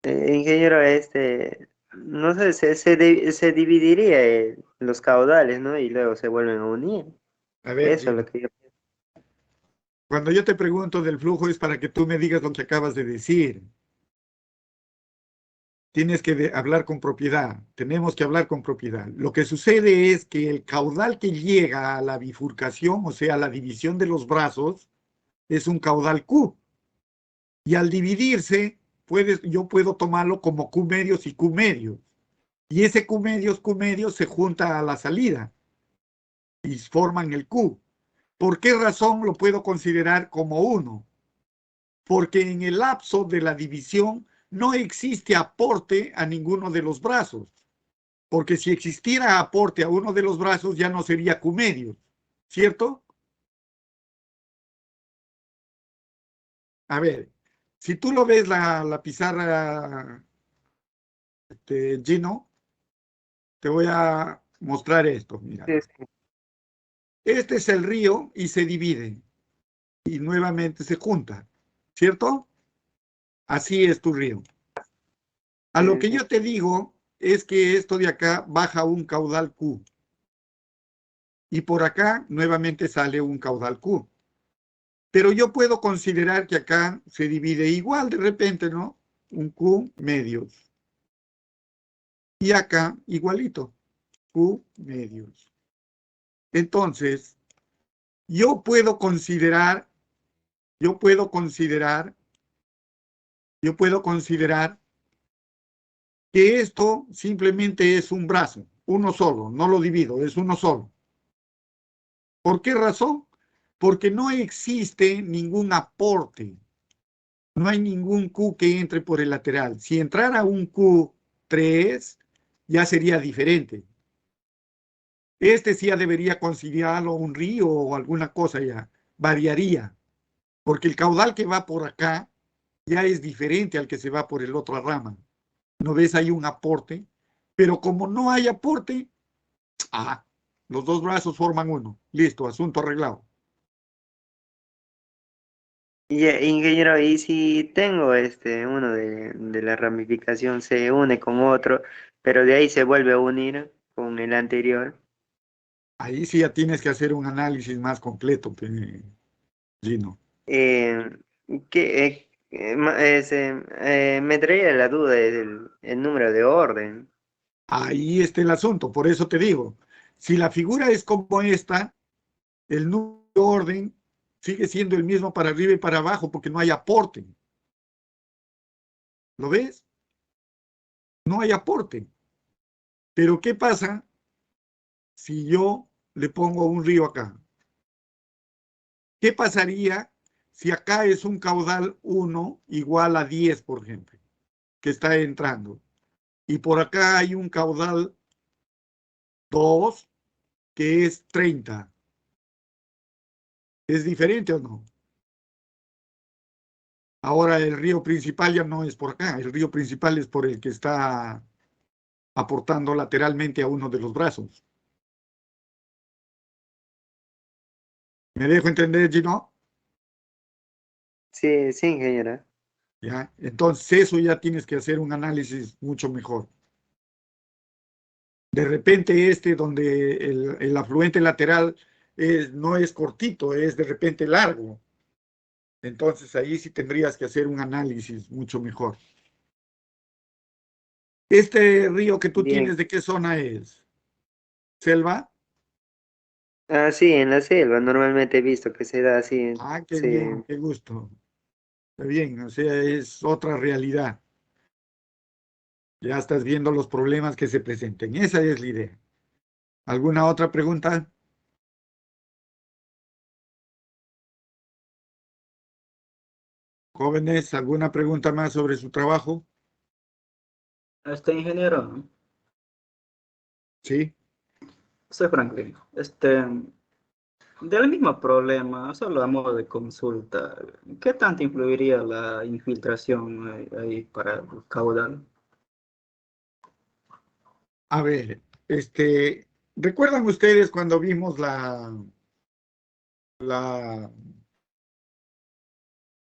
Ingeniero, no sé, se dividiría los caudales, ¿no? Y luego se vuelven a unir. A ver, Eso es lo Gino. que yo... Cuando yo te pregunto del flujo es para que tú me digas lo que acabas de decir. tienes que hablar con propiedad. Tenemos que hablar con propiedad. Lo que sucede es que el caudal que llega a la bifurcación, o sea, a la división de los brazos, es un caudal Q. Y al dividirse, yo puedo tomarlo como Q medios y Q medios. Y ese Q medios se junta a la salida y forman el Q. ¿Por qué razón lo puedo considerar como 1? Porque en el lapso de la división no existe aporte a ninguno de los brazos. Porque si existiera aporte a uno de los brazos ya no sería Q medios, ¿cierto? A ver, si tú lo ves la pizarra, Gino, te voy a mostrar esto. Mira, Sí, sí. este es el río y se divide y nuevamente se junta, ¿cierto? Así es tu río. A lo que yo te digo es que esto de acá baja un caudal Q. Y por acá nuevamente sale un caudal Q. Pero yo puedo considerar que acá se divide igual de repente, ¿no? Un Q medios. Y acá igualito, Q medios. Entonces, yo puedo considerar que esto simplemente es un brazo, uno solo, no lo divido, es uno solo. ¿Por qué razón? Porque no existe ningún aporte, no hay ningún Q que entre por el lateral. Si entrara un Q3, ya sería diferente. Este sí ya debería considerarlo un río o alguna cosa ya, variaría, porque el caudal que va por acá ya es diferente al que se va por el otra rama. ¿No ves? Hay un aporte, pero como no hay aporte, los dos brazos forman uno. Listo, asunto arreglado. Y, ingeniero, y si tengo uno de la ramificación se une con otro, pero de ahí se vuelve a unir con el anterior, Ahí sí ya tienes que hacer un análisis más completo, Gino. eh, me traía la duda el número de orden. Ahí está el asunto, por eso te digo, si la figura es como esta, el número de orden sigue siendo el mismo para arriba y para abajo porque no hay aporte. ¿Lo ves? No hay aporte. Pero ¿qué pasa si yo le pongo un río acá? ¿Qué pasaría si acá es un caudal 1 igual a 10, por ejemplo, que está entrando? Y por acá hay un caudal 2 que es 30. ¿Es diferente o no? Ahora el río principal ya no es por acá, el río principal es por el que está aportando lateralmente a uno de los brazos. ¿Me dejo entender, Gino? Sí, sí, ingeniero. ¿Ya? Entonces eso ya tienes que hacer un análisis mucho mejor. De repente donde el afluente lateral no es cortito, es de repente largo. Entonces ahí sí tendrías que hacer un análisis mucho mejor. Este río que tú Bien. tienes, ¿de qué zona es? ¿Selva? Ah, sí, en la selva normalmente he visto que se da así. Ah, qué Sí. bien, qué gusto. Está bien, o sea, es otra realidad. Ya estás viendo los problemas que se presenten. Esa es la idea. ¿Alguna otra pregunta? Jóvenes, ¿alguna pregunta más sobre su trabajo? Ingeniero, Sí. soy Franklin. Del mismo problema, solo a modo de consulta, ¿qué tanto influiría la infiltración ahí para el caudal? A ver, ¿recuerdan ustedes cuando vimos la,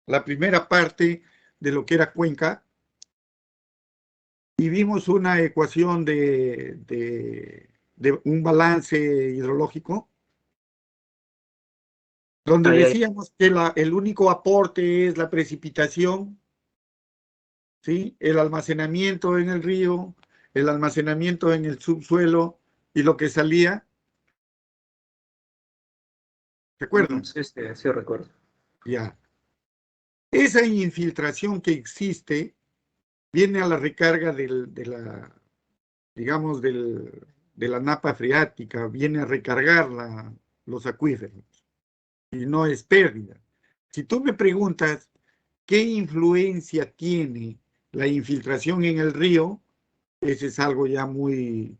la primera parte de lo que era Cuenca y vimos una ecuación de un balance hidrológico, donde Ahí, decíamos que el único aporte es la precipitación ¿sí? El almacenamiento en el río, el almacenamiento en el subsuelo y lo que salía, ¿recuerdan? Sí, sí, sí recuerdo. Ya. Esa infiltración que existe viene a la recarga digamos, de la napa freática, viene a recargar los acuíferos y no es pérdida. Si tú me preguntas qué influencia tiene la infiltración en el río, ese es algo ya muy,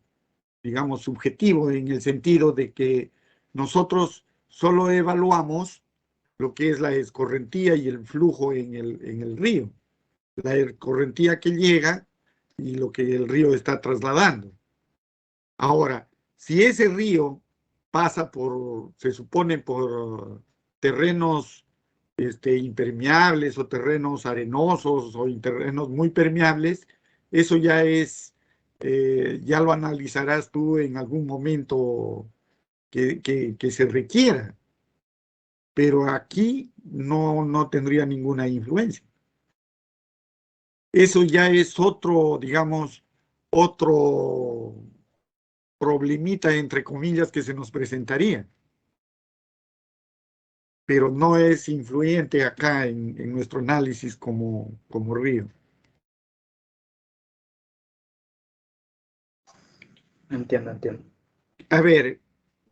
digamos, subjetivo en el sentido de que nosotros solo evaluamos lo que es la escorrentía y el flujo en el río, la escorrentía que llega y lo que el río está trasladando. Ahora, si ese río pasa se supone por terrenos impermeables o terrenos arenosos o terrenos muy permeables, eso ya lo analizarás tú en algún momento que se requiera, pero aquí no tendría ninguna influencia. Eso ya es otro, digamos, otro problemita, entre comillas, que se nos presentaría, pero no es influyente acá en nuestro análisis como río. Entiendo, entiendo. A ver,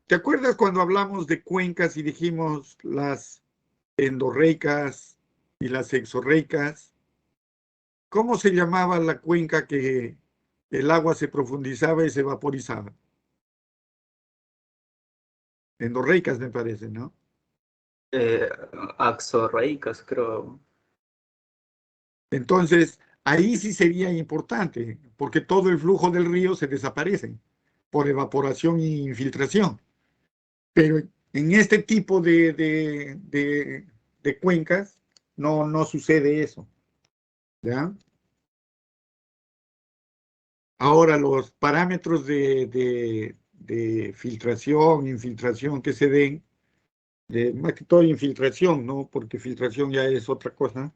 ¿te acuerdas cuando hablamos de cuencas y dijimos las endorreicas y las exorreicas? ¿Cómo se llamaba la cuenca que el agua se profundizaba y se vaporizaba? Endorreicas, me parece, ¿no? Eh, Axorreicas, creo. Entonces, ahí sí sería importante, porque todo el flujo del río se desaparece por evaporación e infiltración. Pero en este tipo de cuencas no sucede eso, ¿ya? Ahora, los parámetros de filtración, infiltración que se den, más que todo infiltración, ¿no? Porque filtración ya es otra cosa.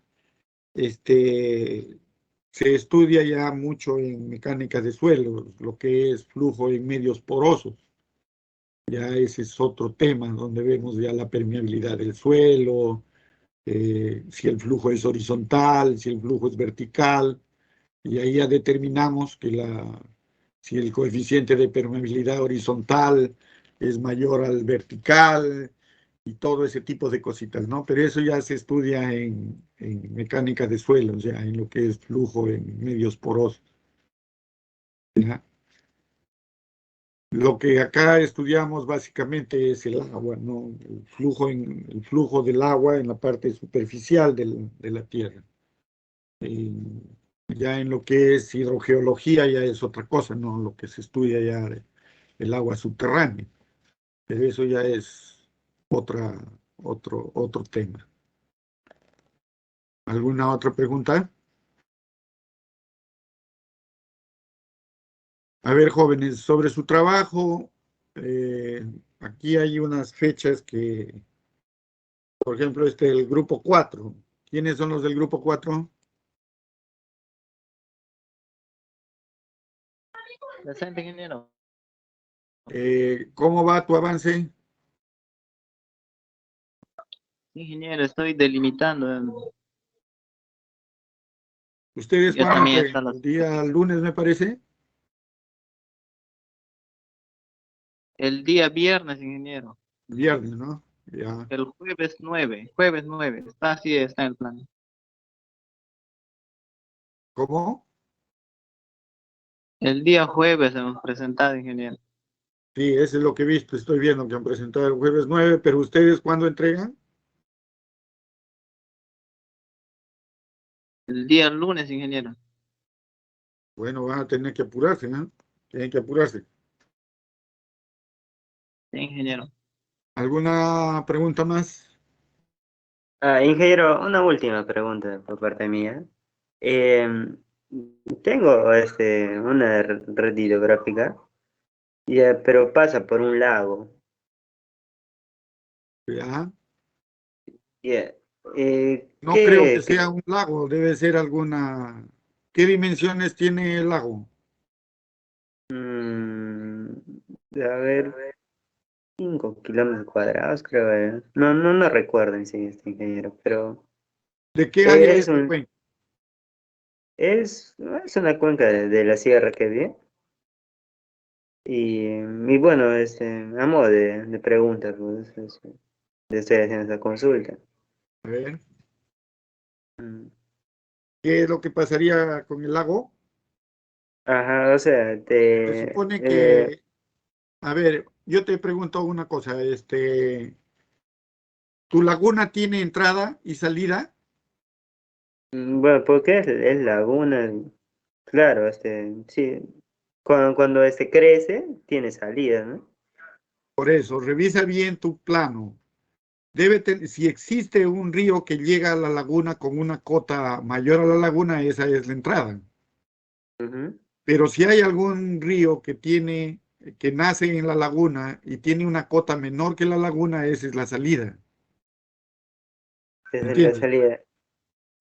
Se estudia ya mucho en mecánica de suelos, lo que es flujo en medios porosos. Ya ese es otro tema donde vemos ya la permeabilidad del suelo, si el flujo es horizontal, si el flujo es vertical, y ahí ya determinamos si el coeficiente de permeabilidad horizontal es mayor al vertical y todo ese tipo de cositas, ¿no? Pero eso ya se estudia en mecánica de suelos, ya en lo que es flujo en medios porosos, ¿ya? Lo que acá estudiamos básicamente es el agua, ¿no? El flujo del agua en la parte superficial de la Tierra. Eh, ya en lo que es hidrogeología ya es otra cosa, ¿no? Lo que se estudia ya el agua subterránea. Pero eso ya es otro tema. ¿Alguna otra pregunta? A ver, jóvenes, sobre su trabajo, eh, aquí hay unas fechas por ejemplo, el grupo 4. ¿Quiénes son los del grupo 4? Presente, ingeniero. ¿Cómo va tu avance? Ingeniero, estoy delimitando. ¿Ustedes Yo cuándo también entregan? están El día lunes, me parece. el día viernes, ingeniero. Viernes, ¿no? Ya. El jueves 9. Está así, está en el plan. ¿Cómo? El día jueves hemos presentado, ingeniero. Sí, eso es lo que he visto. Estoy viendo que han presentado el jueves 9, pero ¿ustedes cuándo entregan? El día lunes, ingeniero. Bueno, van a tener que apurarse, ¿no? Tienen que apurarse. Sí, ingeniero. ¿Alguna pregunta más? Ingeniero, una última pregunta por parte mía. Em, Tengo una red hidrográfica, ya, pero pasa por un lago. Ya. Ya. No creo que ¿Qué? sea un lago, debe ser alguna. ¿Qué dimensiones tiene el lago? Mm, a ver, 5 kilómetros cuadrados, creo. No recuerdo en sí, este ingeniero, pero ¿De qué área es es la cuenca? es una cuenca de la sierra que vi. Y bueno, a modo de pregunta, pues, le estoy haciendo esa consulta. A ver, Mm. ¿qué es lo que pasaría con el lago? Ajá, o sea, Se supone que, a ver, yo te pregunto una cosa, ¿tu laguna tiene entrada y salida? bueno, porque es laguna, claro, sí, cuando crece, tiene salida, ¿no? Por eso, revisa bien tu plano. Si existe un río que llega a la laguna con una cota mayor a la laguna, esa es la entrada. Ujú. Pero si hay algún río que nace en la laguna y tiene una cota menor que la laguna, esa es la salida. ¿Me Esa es la entiendes? salida. Y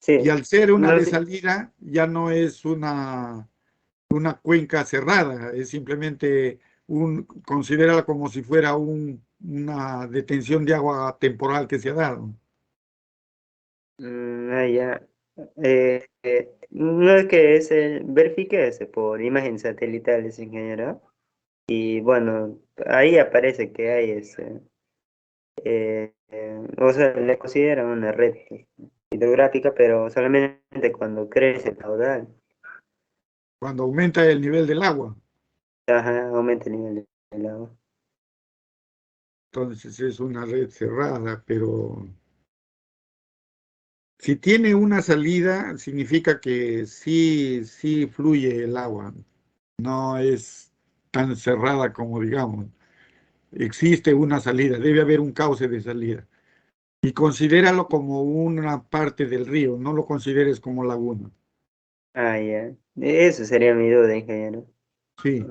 Sí, al ser una no, de sí. salida, ya no es una cuenca cerrada, es simplemente considérala como si fuera una detención de agua temporal que se ha dado. Ya. No es que verifique por imágenes satelitales, ingeniero. Y bueno, ahí aparece que hay o sea, le consideran una red hidrográfica, pero solamente cuando crece el caudal, Cuando aumenta el nivel del agua. ajá, aumenta el nivel del agua. Entonces es una red cerrada, pero si tiene una salida, significa que sí, sí fluye el agua. No es tan cerrada como digamos. Existe una salida, debe haber un cauce de salida. Y considéralo como una parte del río, no lo consideres como laguna. Ah, ya. Eso sería mi duda, ingeniero. Sí.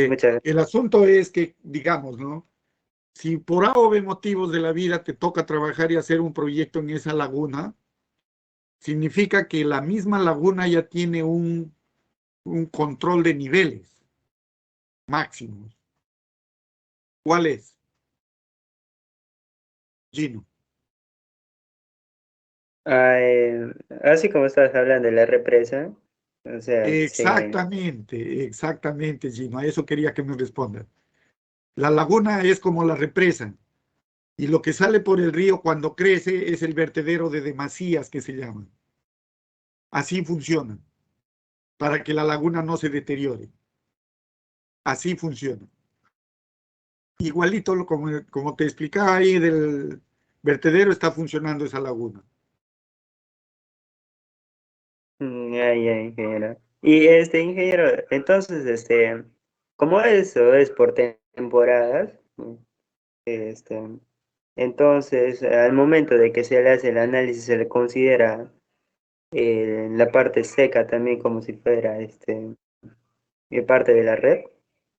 Muchas El asunto es que, digamos, ¿no? Si por A o B motivos de la vida te toca trabajar y hacer un proyecto en esa laguna, significa que la misma laguna ya tiene un control de niveles máximos. ¿Cuál es, Gino? así como estabas hablando de la represa, o sea, Exactamente, exactamente, Gino. A eso quería que me respondas. La laguna es como la represa y lo que sale por el río cuando crece es el vertedero de demasías que se llama. Así funciona, para que la laguna no se deteriore. Así funciona. Igualito como te explicaba ahí del vertedero está funcionando esa laguna. ya, ingeniero. Y ingeniero, entonces, como eso es por temporadas, este, entonces, al momento de que se le hace el análisis, se le considera la parte seca también como si fuera parte de la red.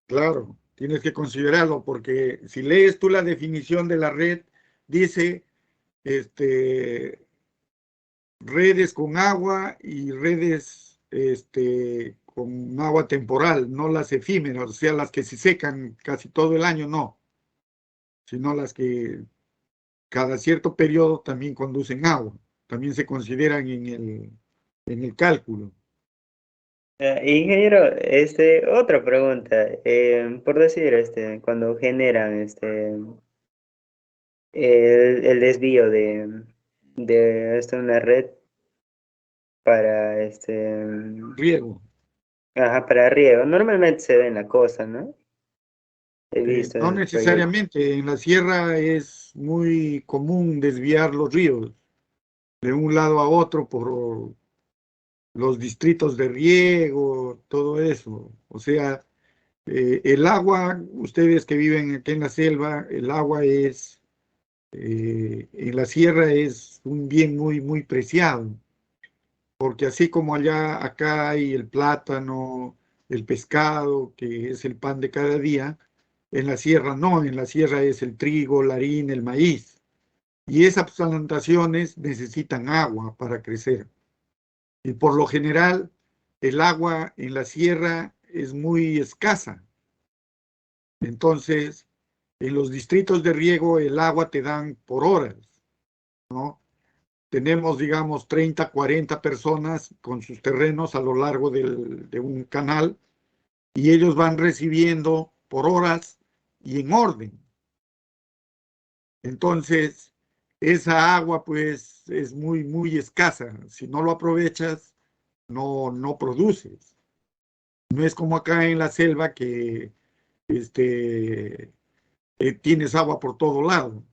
Claro, tienes que considerarlo porque si lees tú la definición de la red, dice este, redes con agua y redes con agua temporal, no las efímeras, o sea, las que se secan casi todo el año, no, sino las que cada cierto periodo también conducen agua, también se consideran en el cálculo. Ingeniero, otra pregunta. Por decir, cuando generan el desvío de una red para Riego. ajá, para riego, normalmente se ve en la costa, ¿no? He visto No esos proyectos. necesariamente, en la sierra es muy común desviar los ríos de un lado a otro por los distritos de riego, todo eso. O sea, el agua, ustedes que viven aquí en la selva, el agua en la sierra es un bien muy, muy preciado, porque así como allá, acá hay el plátano, el pescado, que es el pan de cada día, en la sierra no, en la sierra es el trigo, la harina, el maíz. Y esas plantaciones necesitan agua para crecer. Y por lo general, el agua en la sierra es muy escasa. Entonces, en los distritos de riego, el agua te dan por horas, ¿no? Tenemos, digamos, 30, 40 personas con sus terrenos a lo largo de un canal y ellos van recibiendo por horas y en orden. Entonces, esa agua, pues, es muy, muy escasa. Si no lo aprovechas, no produces. No es como acá en la selva que tienes agua por todo lado.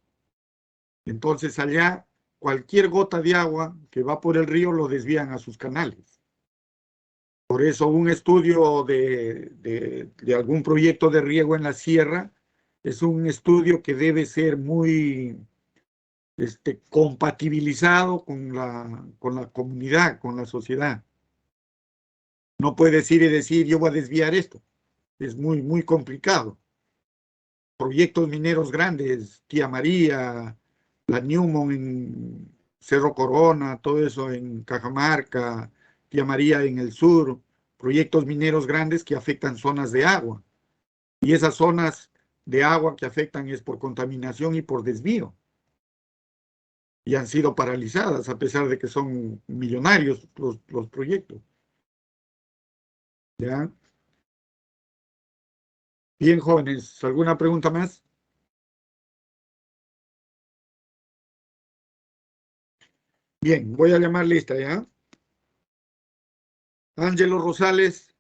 Entonces, allá, cualquier gota de agua que va por el río lo desvían a sus canales. Por eso, un estudio de algún proyecto de riego en la sierra es un estudio que debe ser muy compatibilizado con la comunidad, con la sociedad. No puedes ir y decir, yo voy a desviar esto. Es muy, muy complicado. Proyectos mineros grandes, Tía María, la Newmont en Cerro Corona, todo eso en Cajamarca, Tía María en el sur, proyectos mineros grandes que afectan zonas de agua. Y esas zonas de agua que afectan es por contaminación y por desvío. Y han sido paralizadas a pesar de que son millonarios los proyectos. ¿Ya? Bien, jóvenes, ¿alguna pregunta más? Bien, voy a llamar lista, ¿ya? Ángelo Rosales.